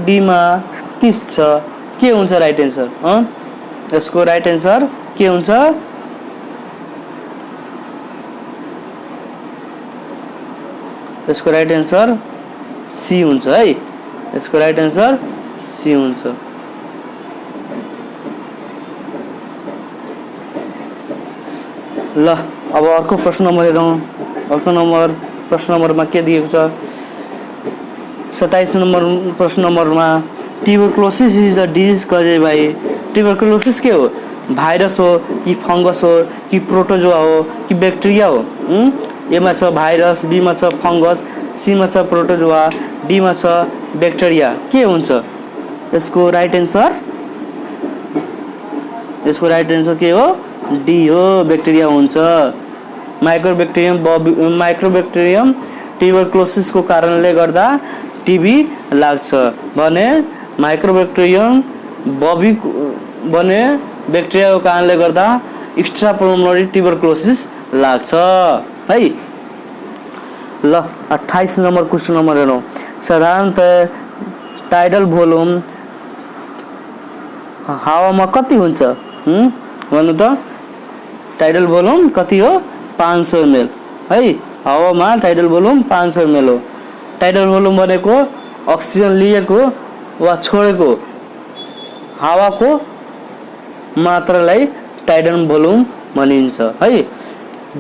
डीमा 30 छ। के हुन्छ राइट एन्सर? यसको राइट एन्सर के हुन्छ? यसको राइट एन्सर सी हुन्छ है। यसको राइट एन्सर सी हुन्छ। ल अब अर्को प्रश्न नम्बर हेरौँ। प्रश्न नम्बरमा के दिएको छ? 27 नम्बर प्रश्न नम्बरमा tuberculosis is a disease कजेड by. Tuberculosis के हो? भाइरस हो कि फंगस हो कि प्रोटोजोआ हो कि बैक्टेरिया हो? एमा छ भाइरस, बीमा छ फंगस, सीमा छ प्रोटोजोआ, डीमा छ बैक्टेरिया। के हुन्छ यसको राइट एन्सर? यसको राइट एन्सर के हो? डी हो, बैक्टेरिया हुन्छ। माइक्रोबैक्टेरियम ट्युबरक्लोसिसको कारणले गर्दा टिबी लाग्छ भने माइक्रोबैक्टेरियम बबी भने बैक्टेरियाको कारणले गर्दा एक्स्ट्रा पल्मोनरी ट्युबरक्लोसिस लाग्छ है। ल 28 नम्बर क्वेशन नम्बर हेरौँ। साधारणतः टाइडल भोल्युम हावामा कति हुन्छ? भन्नु त टाइडल भोल्युम कति हो? 500 ml है। हावामा टाइडल भोल्युम 500 ml हो। टाइडल भोल्युम भनेको अक्सिजन लिएको वा छोडेको हावाको मात्रालाई टाइडल भोल्युम भनिन्छ है।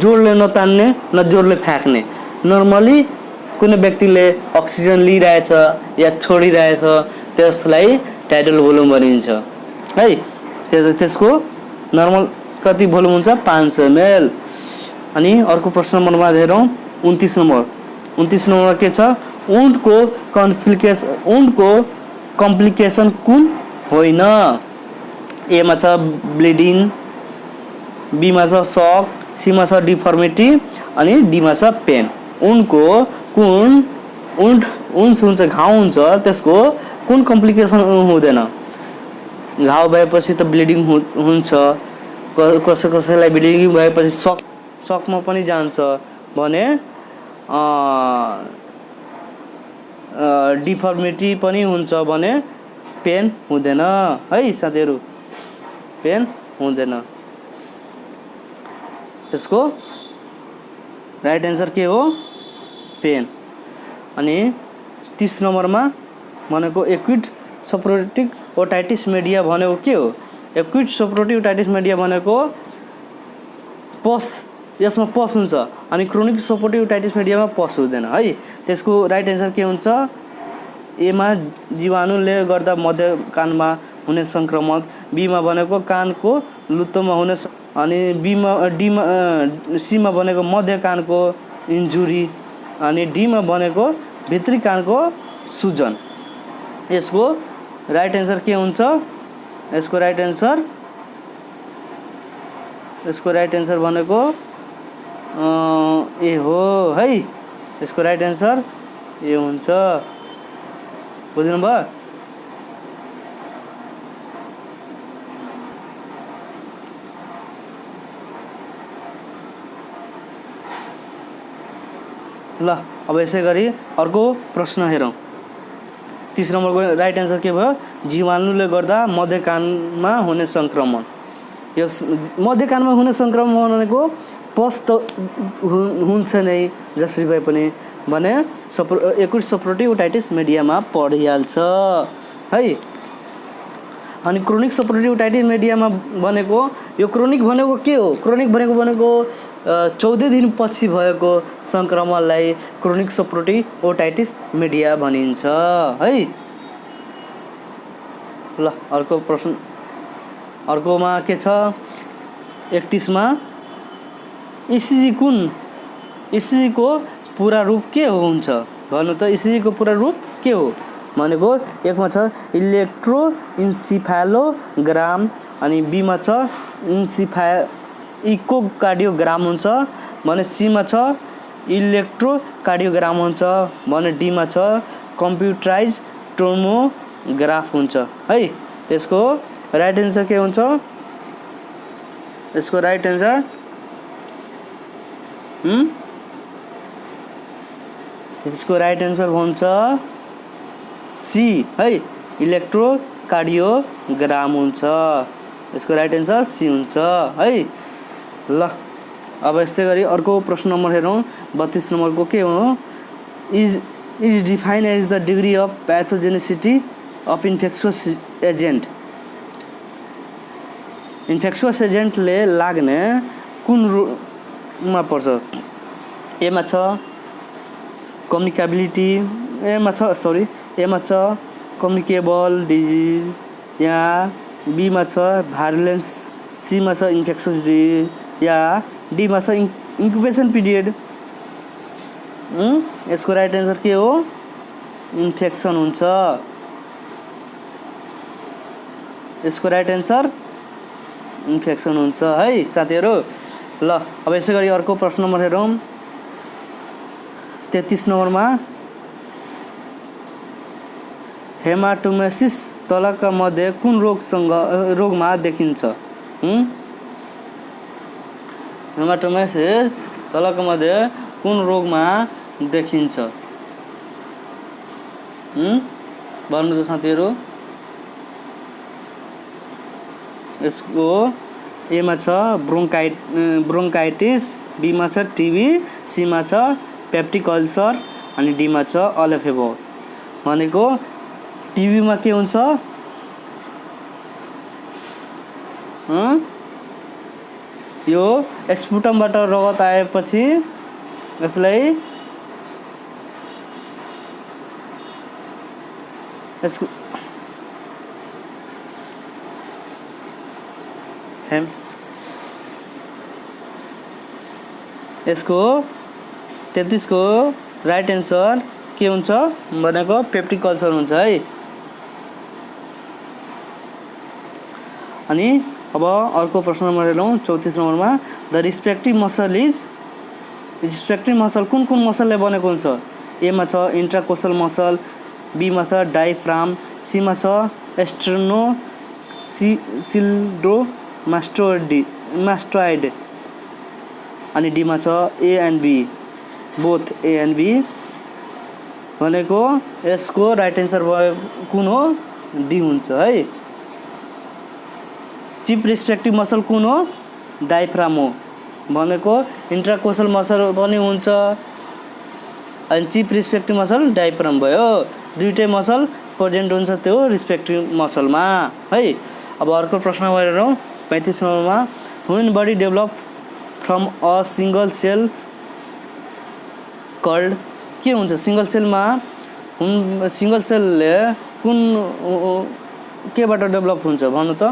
जोडले नतान्ने न जोडले फ्याँक्ने। नर्मली कुनै व्यक्तिले अक्सिजन लिइरहेछ या छोडिरहेछ त्यसलाई टाइडल भोल्युम भनिन्छ है। त्यसको नर्मल कति भोल्युम हुन्छ? 500 ml। अनि अर्को प्रश्न नम्बरमा हेरौँ। 29 नम्बरमा के छ? ऊँटको कम्प्लिकेसन कुन होइन? एमा छ ब्लिडिङ, बीमा छ सक, सीमा छ डिफर्मिटी अनि डीमा छ पेन। ऊँटको ऊँट हुन्छ घाउ हुन्छ त्यसको कुन कम्प्लिकेसन हुँदैन? घाउ भएपछि त ब्लिडिङ हुन्छ, कसैलाई ब्लिडिङ भएपछि सकमा पनि जान्छ भने डिफर्मिटी पनि हुन्छ भने पेन हुँदैन है साथीहरू, पेन हुँदैन। त्यसको राइट एन्सर के हो? पेन। अनि 30 नम्बरमा भनेको एक्युट सपोरेटिक ओटाइटिस मिडिया भनेको के हो? एक्युट सपोरेटिक ओटाइटिस मिडिया भनेको पस, यसमा पस हुन्छ अनि क्रोनिक सपोरेटिभ ओटाइटिस मिडियामा पस हुँदैन है। त्यसको राइट एन्सर के हुन्छ? एमा जीवाणुले गर्दा मध्य कानमा हुने संक्रमण, बीमा भनेको कानको लुत्तोमा हुने अनि डीमा सीमा भनेको मध्य कानको इन्जुरी अनि डीमा भनेको भित्री कानको सुजन। यसको राइट एन्सर के हुन्छ? यसको राइट एन्सर भनेको ए हो है। यसको राइट एन्सर ए हुन्छ। बुझ्नु भयो? ल अब यसै गरी अर्को प्रश्न हेरौँ। 30 नम्बरको राइट एन्सर के भयो? जीवाणुले गर्दा मध्य कानमा हुने संक्रमण। यस मध्य कानमा हुने संक्रमण भनेको पस त हुन्छ नै जसरी भए पनि भने एक्युट सपोरेटिभ ओटाइटिस मिडियामा परिहाल्छ है। अनि क्रोनिक सपोरेटिभ ओटाइटिस मिडियामा भनेको यो क्रोनिक भनेको के हो? क्रोनिक भनेको 14 दिनपछि भएको संक्रमणलाई क्रोनिक सपोरेटिभ ओटाइटिस मिडिया भनिन्छ है। ल अर्को प्रश्न, अर्कोमा के छ? 31 मा इसिजी को पूरा रूप के हुन्छ? भन्नु त इसिजी को पूरा रूप के हो? भनेको एकमा छ इलेक्ट्रोइन्सेफेलोग्राम अनि बीमा छ इकोकार्डियोग्राम हुन्छ भने सीमा छ इलेक्ट्रोकार्डियोग्राम हुन्छ भने डीमा छ कम्प्युटराइज टोमोग्राफ हुन्छ है। यसको राइट एन्सर के हुन्छ? यसको राइट एन्सर यसको राइट एन्सर हुन्छ सी है, इलेक्ट्रोकार्डियोग्राम हुन्छ। यसको राइट एन्सर सी हुन्छ है। ल अब यस्तै गरी अर्को प्रश्न नम्बर हेरौँ। 32 नम्बरको के हो? Is define as the degree of pathogenicity of infectious agent. Infectious एजेन्टले लाग्ने कुन रोगमा पर्छ? एमा छ कम्युनिकेबिलिटी, एमा छ कम्युनिकेबल डिजिज, या बीमा छ भाइरुलेन्स, सीमा छ इन्फेक्सस डिजिज, या डीमा छ इन्क्युबेसन पिरियड। यसको राइट एन्सर के हो? इन्फेक्सन हुन्छ। यसको राइट एन्सर इन्फेक्सन हुन्छ है साथीहरू। ल अब यसै गरी अर्को प्रश्न नम्बर हेरौँ। 33 नम्बरमा हेमाटोमेसिस तलका मध्ये कुन रोगमा देखिन्छ? हेमाटोमेसिस तलका मध्ये कुन रोगमा देखिन्छ? भन्नु त साथीहरू। यसको एमा छ ब्रोङ्काइटिस, बीमा छ टिबी, सीमा छ पेप्टिक अल्सर अनि डीमा छ अलेफेबो। भनेको टिबीमा के हुन्छ? यो स्पुटमबाट रगत आएपछि यसलाई यसको 33 को राइट एन्सर के हुन्छ भनेको पेप्टिक अल्सर हुन्छ है। अनि अब अर्को प्रश्न नम्बर हेरौँ। 34 नम्बरमा द रिस्पेक्टिभ मसल कुन मसलले बनेको हुन्छ? एमा छ इन्ट्राकोसल मसल, बीमा छ डायफ्राम, सीमा छ एस्ट्रोसिल्डोमास्टोइड अनि डीमा छ A and B, both A and B. भनेको यसको राइट एन्सर कुन हो? डी हुन्छ है। चिप रिस्पेक्टिभ मसल कुन हो? डायफ्राम हो। भनेको इन्ट्राकोसल मसल पनि हुन्छ अनि चिप रिस्पेक्टिभ मसल डायफ्राम भयो। दुईटै मसल प्रेजेन्ट हुन्छ त्यो रिस्पेक्टिभ मसलमा है। अब अर्को प्रश्न हेरौँ। 35 नम्बरमा human body develop from a single cell called के हुन्छ? सिंगल सेलमा सिंगल सेलले कुन केबाट डेभलप हुन्छ भन्नु त?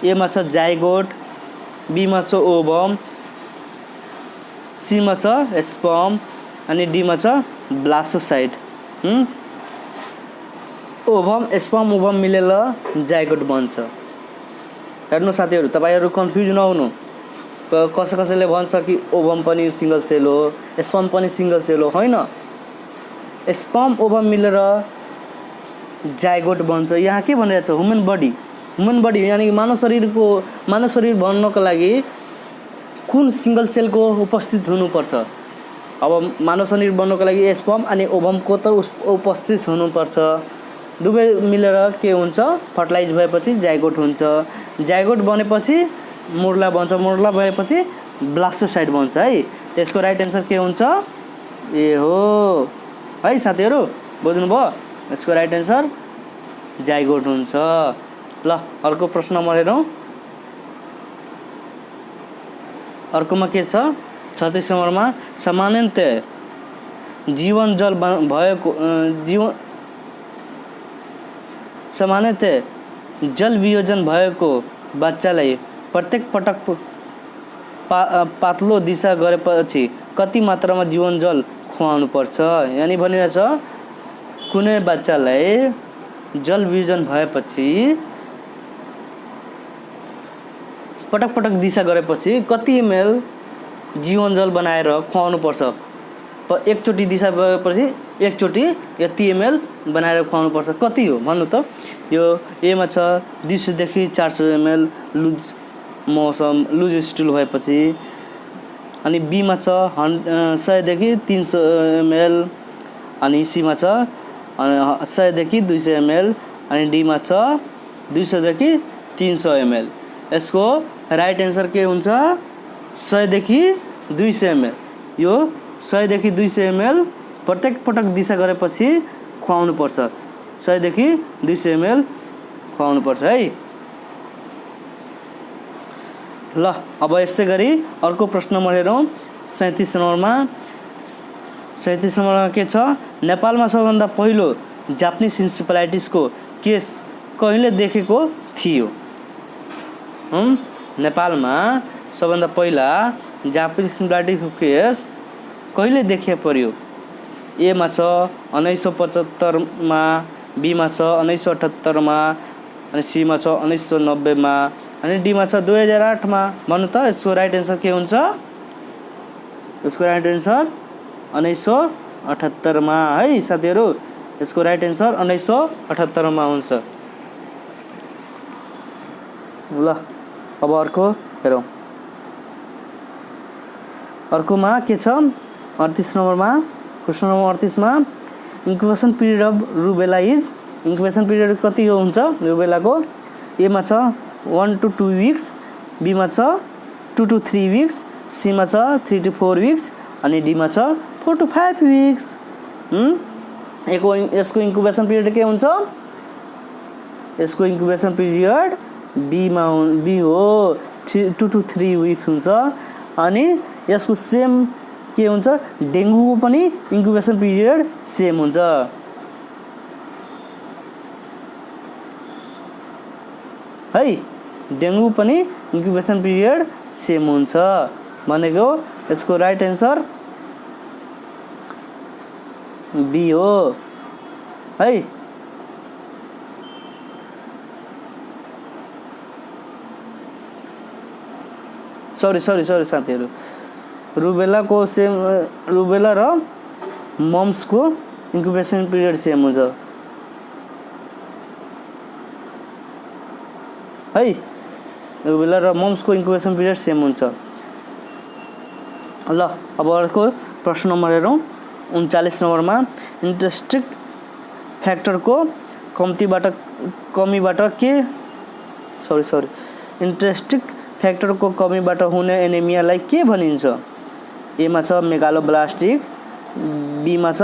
एमा छ जाइगोट, बीमा छ ओभम, सीमा छ स्पर्म अनि डीमा छ ब्लास्टोसाइट। ओभम स्पर्म मिलेर जाइगोट बन्छ। हेर्नु साथीहरू, तपाईहरु कन्फ्युज नहुनु। कसैले भन्छ कि ओभम पनि सिंगल सेल हो, स्पर्म पनि सिंगल सेल हो। हैन, स्पर्म ओभम मिलेर जाइगोट बन्छ। यहाँ के भनिरहेको छ? ह्युमन बडी यानी मानव शरीर बन्नको लागि कुन सिंगल सेलको उपस्थित हुनुपर्छ? अब मानव शरीर बन्नको लागि स्पर्म अनि ओभमको त उपस्थित हुनुपर्छ। दुवै मिलेर के हुन्छ? फर्टिलाइज भएपछि जाइगोट हुन्छ। जाइगोट बनेपछि मुर्ला बन्छ। मुर्ला भएपछि ब्लास्टोसाइट बन्छ है। त्यसको राइट एन्सर के हुन्छ? ए हो है साथीहरू, बुझ्नुभयो? यसको राइट एन्सर जाइगोट हुन्छ। ल अर्को प्रश्न नम्बर हेरौँ। अर्कोमा के छ? 36 नम्बरमा सामान्यतः जल वियोजन भएको बच्चालाई प्रत्येक पटक पातलो दिशा गरेपछि कति मात्रामा जीवन जल खुवाउनु पर्छ? यानी भनिरहेछ कुनै बच्चालाई जल वियोजन भएपछि पटक पटक दिशा गरेपछि कति ml जीवनजल बनाएर खुवाउनु पर्छ? एकचोटि दिशा गरेपछि एकचोटि यति ml बनाएर खुवाउनु पर्छ, कति हो भन्नु त? यो ए मा छ 200 देखि 400 ml लुज स्टुल भएपछि, अनि बी मा छ 100 देखि 300 ml, अनि सी मा छ 100 देखि 200 ml, अनि डी मा छ 200 देखि 300 ml। यसको राइट आन्सर के हुन्छ? 100 देखि 200 ml। यो 100 देखि 200 ml प्रत्येक पटक दिशा गरेपछि खुवाउनु पर्छ। 100 देखि 200 ml खुवाउनु पर्छ है। ल अब यस्तै गरी अर्को प्रश्न नम्बर हेरौँ। 37 नम्बरमा 37 नम्बरमा के छ? नेपालमा सबभन्दा पहिलो जापानिज इन्सेफेलाइटिसको केस कहिले देखेको थियो? नेपालमा सबभन्दा पहिला जापानिज इन्सेफेलाइटिसको केस कहिले देखा पर्यो? ए मा छ 1975 मा, बी मा छ 1978 मा, अनि सी मा छ 1990 मा, अनि डी मा छ 2008 मा। भन्नु त यसको राइट आन्सर के हुन्छ? यसको राइट आन्सर 1978 मा है साथीहरु। यसको राइट आन्सर 1978 मा हुन्छ। ल अब अर्को हेरौँ। अर्कोमा के छ? 38 नम्बरमा क्वेशन नम्बर 38 मा incubation period of rubella is, incubation period कति हुन्छ रुबेलाको? ए मा छ 1 to 2 weeks, बी मा छ 2 to 3 weeks, सी मा छ 3 to 4 weeks, अनि डी मा छ 4 to 5 weeks। यसको इन्क्युबेसन पिरियड के हुन्छ? यसको इन्क्युबेसन पिरियड बी हो 2 to 3 weeks हुन्छ। अनि यसको सेम के हुन्छ? डेङ्गुको पनि इन्क्युबेसन पिरियड सेम हुन्छ है। डेङ्गु पनि इन्क्युबेसन पिरियड सेम हुन्छ भनेको यसको राइट आन्सर बी हो है। सरी साथीहरु, रुबेलाको सेम, रुबेला र मम्सको इन्क्युबेसन पिरियड सेम हुन्छ है। रुबेला र मम्सको इन्क्युबेसन पिरियड सेम हुन्छ। ल अब अर्को प्रश्न नम्बर हेरौँ। 39 नम्बरमा इन्ट्रेस्टिक फ्याक्टरको कमीबाट के इन्ट्रेस्टिक फ्याक्टरको कमीबाट हुने एनेमियालाई के भनिन्छ? ए मा छ मेगालोब्लास्टिक, बी मा छ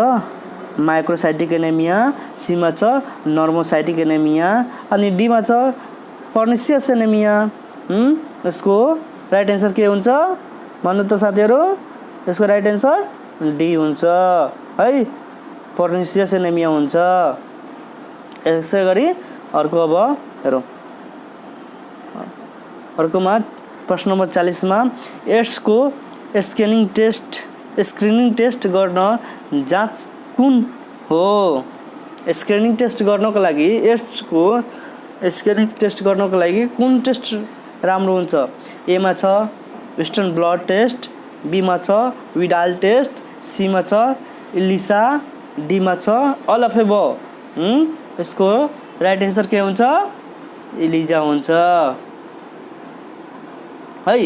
माइक्रोसाइटिक एनेमिया, सी मा छ नर्मोसाइटिक एनेमिया, अनि डी मा छ पर्निसियस एनेमिया। यसको राइट आन्सर के हुन्छ भन्नु त साथीहरु? यसको राइट आन्सर डी हुन्छ है, पर्निसियस एनेमिया हुन्छ। यसै गरी अर्को अब हेरौँ। अर्कोमा प्रश्न नम्बर 40 मा एड्सको स्क्रिनिङ टेस्ट गर्न जाँच कुन हो? स्क्रिनिङ टेस्ट गर्नको लागि, एड्सको स्क्रिनिङ टेस्ट गर्नको लागि कुन टेस्ट राम्रो हुन्छ? ए मा छ वेस्टर्न ब्लड टेस्ट, बी मा छ विडाल टेस्ट, सी मा छ इलिसा, डी मा छ अल अफ एबभ। यसको राइट आन्सर के हुन्छ? इलिजा हुन्छ है।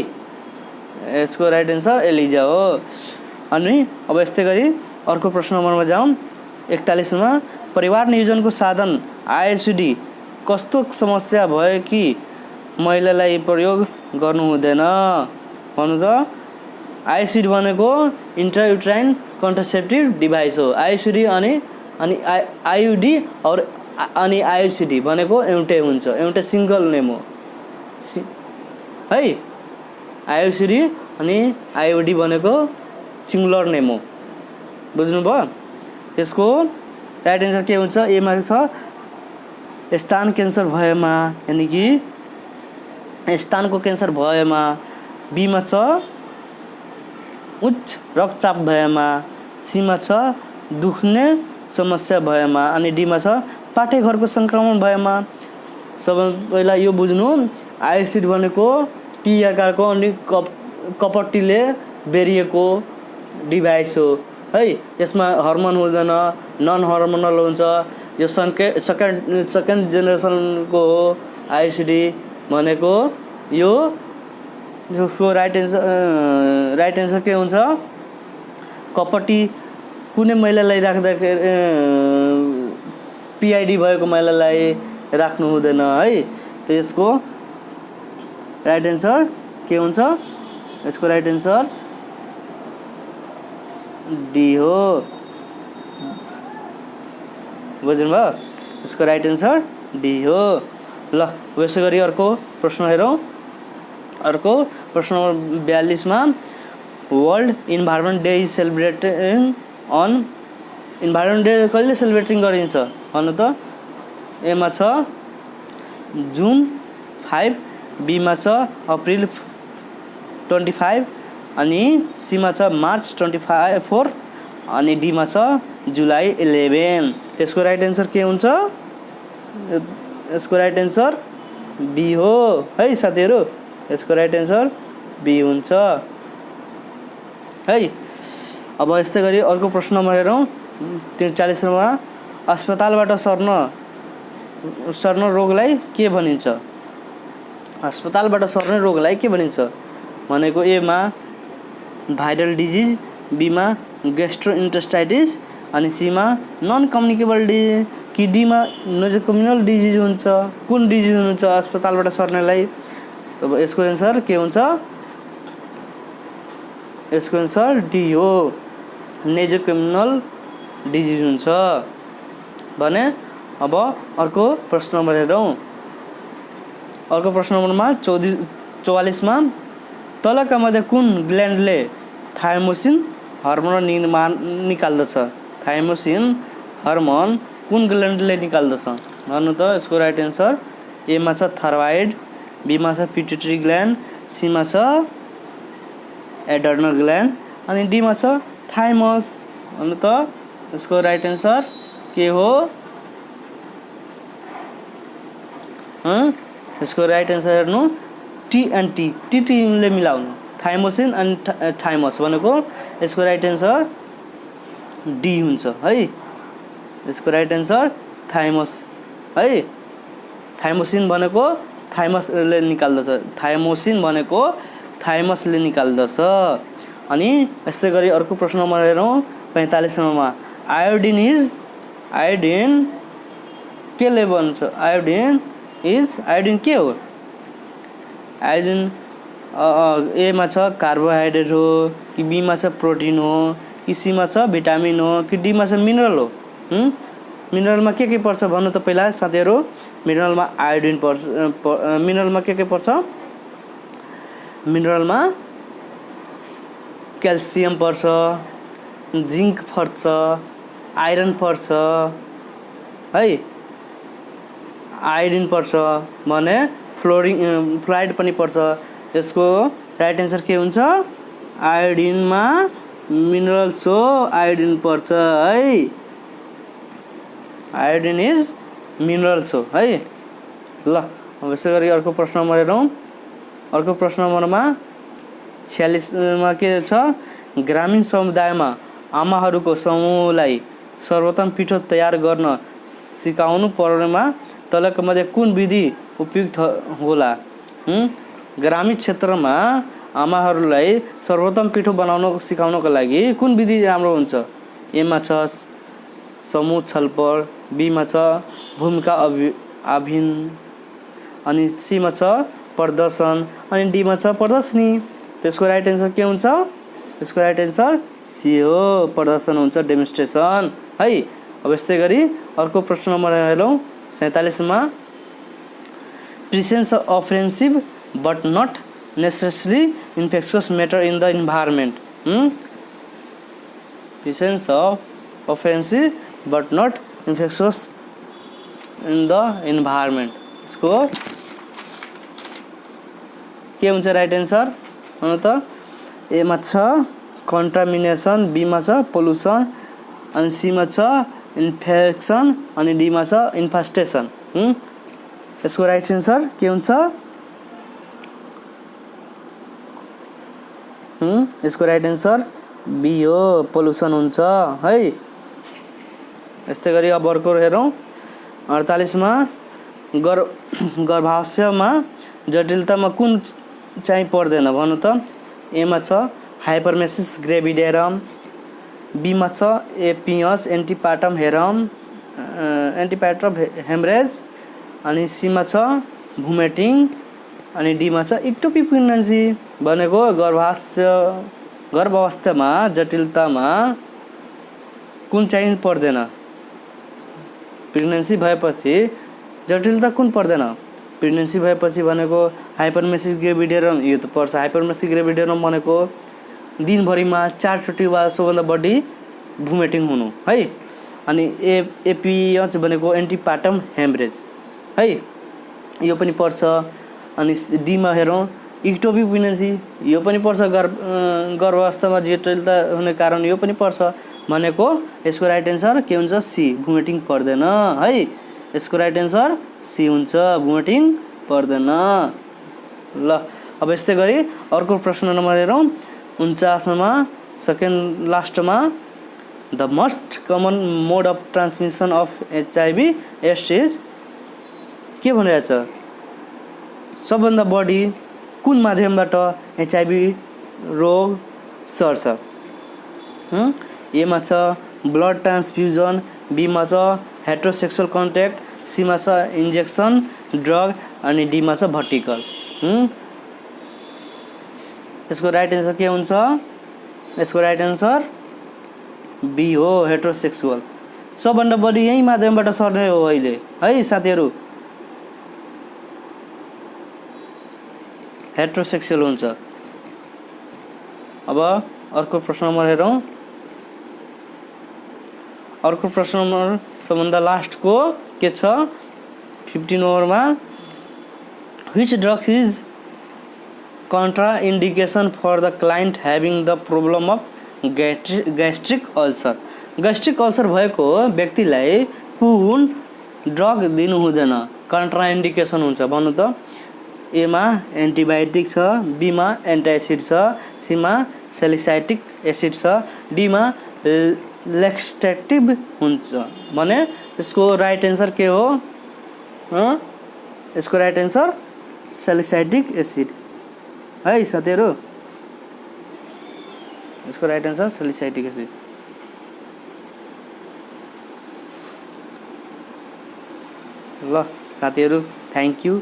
यसको राइट आन्सर एलिजा हो। अनि अब यस्तै गरी अर्को प्रश्न नम्बरमा जाउँ। 41 मा परिवार नियोजनको साधन आइएसडी कस्तो समस्या भयो कि महिलालाई प्रयोग गर्नु हुँदैन? भन्नु त आइएसडी भनेको इन्ट्रायुट्राइन कन्ट्रासेप्टिभ डिभाइस हो। आइएसडी अनि आइयुडी अनि आइयुसीडी भनेको एउटै हुन्छ, एउटै सिंगल नेम हो है। आइयुसीडी अनि आइयुडी भनेको सिंगुलर नेम हो, बुझ्नुभयो? यसको राइट आन्सर के हुन्छ? ए मा छ स्तन क्यान्सर भएमा, यानी कि स्तनको क्यान्सर भएमा, बी मा छ उच्च रक्तचाप भएमा, सी मा छ दुख्ने समस्या भएमा, अनि डी मा छ पाठेघरको संक्रमण भएमा। सबैलाई यो बुझ्नु, आइएसडी भनेको टी आकारको अनि कपट्टीले बेरिएको डिभाइस हो है। यसमा हर्मोन हुँदैन, नन हर्मोनल हुन्छ। यो सेकेन्ड जेनेरेसनको हो आइसिडी भनेको। यो यसको राइट एन्सर के हुन्छ? कपट्टी कुनै महिलालाई राख्दाखेरि पिआइडी भएको महिलालाई राख्नु हुँदैन है। त्यसको राइट एन्सर के हुन्छ? यसको राइट एन्सर डी हो। बुझ्नुभयो? यसको राइट एन्सर डी हो। ल यसै गरी अर्को प्रश्न हेरौँ। अर्को प्रश्न नम्बर 42 मा world environment day is celebrating on. Environment day कहिले सेलिब्रेटिङ गरिन्छ भन्नु त? एमा छ जुन 5, बीमा छ अप्रिल 25 अनि सीमा छ मार्च 24 अनि डीमा छ जुलाई 11। त्यसको राइट एन्सर के हुन्छ? यसको राइट एन्सर बी हो है साथीहरू। यसको राइट एन्सर बी हुन्छ है। अब यस्तै गरी अर्को प्रश्न नम्बर हेरौँ 43 मा अस्पतालबाट सर्न रोगलाई के भनिन्छ? अस्पतालबाट सर्ने रोगलाई के भनिन्छ भनेको एमा भाइरल डिजिज, बीमा ग्यास्ट्रोइन्टेस्टाइटिस अनि सीमा नन कम्युनिकेबल डिजिज कि डीमा नोजोकम्युनल डिजिज हुन्छ। कुन डिजिज हुन्छ अस्पतालबाट सर्नेलाई? तब यसको एन्सर के हुन्छ? यसको एन्सर डी हो, नेजोकम्युनल डिजिज हुन्छ भने। अब अर्को प्रश्न नम्बर हेरौँ। अर्को प्रश्न नम्बरमा 44 मा तलका मध्ये कुन ग्ल्यान्डले थाइमोसिन हर्मोन निकाल्दछ? थाइमोसिन हर्मोन कुन ग्ल्यान्डले निकाल्दछ भन्नु त? यसको राइट एन्सर एमा छ थाइरोइड, बीमा छ पिट्युटरी ग्ल्यान्ड, सीमा छ एड्रेनल ग्ल्यान्ड अनि डीमा छ थाइमस भन्नु त? यसको राइट एन्सर के हो? यसको राइट एन्सर हेर्नु टी एन्ड टी टीले मिलाउनु थाइमोसिन अनि थाइमस भनेको। यसको राइट एन्सर डी हुन्छ है। यसको राइट एन्सर थाइमस है। थाइमोसिन भनेको थाइमसले निकाल्दछ, थाइमोसिन भनेको थाइमसले निकाल्दछ। अनि यस्तै गरी अर्को प्रश्न नम्बर हेरौँ 45 मा आयोडिन केले बन्छ? आयोडिन के हो? आयोडिन एमा छ कार्बोहाइड्रेट हो कि बीमा छ प्रोटिन हो कि सीमा छ भिटामिन हो कि डीमा छ मिनरल हो? मिनरलमा के पर्छ भन्नु त पहिला साथीहरू? मिनरलमा आयोडिन पर्छ। मिनरलमा के पर्छ? मिनरलमा क्याल्सियम पर्छ, जिंक पर्छ, आइरन पर्छ है। आयोडिन पर्छ भने फ्लोराइड पनि पर्छ। यसको राइट एन्सर के हुन्छ? आयोडिनमा मिनरल्स हो, आयोडिन पर्छ है। आयोडिन इज मिनरल्स हो है। ल अब यसै गरी अर्को प्रश्न नम्बर हेरौँ। अर्को प्रश्न नम्बरमा 46 मा के छ? ग्रामीण समुदायमा आमाहरूको समूहलाई सर्वोत्तम पिठो तयार गर्न सिकाउनु पर्नेमा तलका मध्ये कुन विधि उपयुक्त होला? ग्रामीण क्षेत्रमा आमाहरूलाई सर्वोत्तम पिठो बनाउन सिकाउनको लागि कुन विधि राम्रो हुन्छ? एमा छ समूह छलफल, बीमा छ भूमिका अभिनय अनि सीमा छ प्रदर्शन अनि डीमा छ प्रदर्शनी। त्यसको राइट एन्सर के हुन्छ? यसको राइट एन्सर सी हो, प्रदर्शन हुन्छ, डेमोन्स्ट्रेसन है। अब यस्तै गरी अर्को प्रश्न नम्बर हेरौँ 47 मा presence of offensive but not necessary infectious matter in the environment. Presence of offensive but not infectious in the environment. यसको के हुन्छ राइट एन्सर भन्नु त? एमा छ कन्टामिनेसन, बीमा छ पोल्युसन अनि सीमा छ इन्फेक्सन अनि डीमा छ इन्फेस्टेसन। यसको राइट एन्सर के हुन्छ? यसको राइट एन्सर बी हो, पोल्युसन हुन्छ है। यस्तै गरी अब अर्को हेरौँ 48 मा गर्भाशयमा जटिलतामा कुन चाहिँ पर्दैन भन्नु त। ए मा छ हाइपरमेसिस ग्रेभिडेरम, बी मा छ एपियस एन्टिपार्टम हेमरेज, अनि सी मा छ भुमेटिङ, अनि डी मा छ इक्टोपिक प्रेग्नेन्सी। भनेको गर्भावस्थामा जटिलतामा कुन चाहिँ पर्दैन, प्रेग्नेन्सी भएपछि जटिलता कुन पर्दैन। प्रेग्नेन्सी भएपछि भनेको हाइपरमेसिस ग्रेभिडेरम यो त पर्छ। हाइपरमेसिस ग्रेभिडेरम भनेको दिनभरिमा 4 चोटि वा सबभन्दा बढी भुमेटिङ हुनु है। अनि एपिएच भनेको एन्टिपार्टम हेमरेज है, यो पनि पर्छ। अनि डी मा हेरौँ इक्टोपिक प्रेग्नेन्सी, यो पनि पर्छ। गर्भावस्थामा जटिलता हुने कारण यो पनि पर्छ। भनेको यसको राइट एन्सर के हुन्छ, सी, भुमेटिङ पर्दैन है। यसको राइट एन्सर सी हुन्छ, भुमेटिङ पर्दैन। ल अब यस्तै गरी अर्को प्रश्न नम्बर हेरौँ 49 मा सेकेन्ड लास्टमा the most common mode of transmission of HIV AIDS is के भनिरहेछ, सबभन्दा बढी कुन माध्यमबाट HIV रोग सर्छ। ए मा छ ब्लड ट्रान्सफ्युजन, बी मा छ हेटेरोसेक्सुअल कन्ट्याक्ट, सी मा छ इन्जेक्सन ड्रग, अनि डी मा छ भर्टिकल। यसको राइट एन्सर के हुन्छ, यसको राइट एन्सर बी हो, हेटेरोसेक्सुअल। सबभन्दा बढी यही माध्यमबाट सर्ने हो अहिले है साथीहरू, हेटेरोसेक्सुअल हुन्छ। अब अर्को प्रश्न नम्बर हेरौँ। अर्को प्रश्न नम्बर सबभन्दा लास्टको के छ 15 नम्बरमा which drugs is contraindication for the client having the problem of gastric ulcer. Gastric ulcer भएको व्यक्तिलाई कुन ड्रग दिनु हुँदैन, कन्ट्रा इन्डिकेसन हुन्छ भन्नु त। ए मा एन्टिबायोटिक छ, बी मा एन्टासिड छ, सी मा सेलिसाइटिक एसिड छ, डी मा लेक्सटेटिभ हुन्छ। भने यसको राइट एन्सर के हो, यसको राइट एन्सर सेलिसाइटिक एसिड है साथीहरू। यसको राइट एन्सर सेलिसाइटिक एसिड। ल साथीहरू थ्याङ्क यू।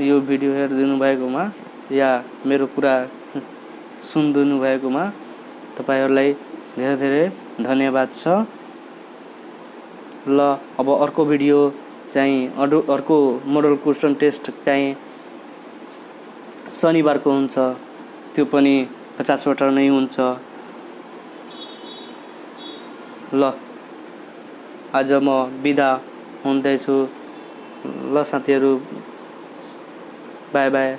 यो भिडियो हेरिदिनु भएकोमा या मेरो कुरा सुनिदिनु भएकोमा तपाईहरुलाई धेरै धेरै धन्यवाद छ। ल अब अर्को भिडियो चाहिँ अर्को मोडल क्वेशन टेस्ट चाहिँ शनिबारको हुन्छ, त्यो पनि 50 वटा नै हुन्छ। ल आज म बिदा हुँदैछु। ल साथीहरु बाई बाई।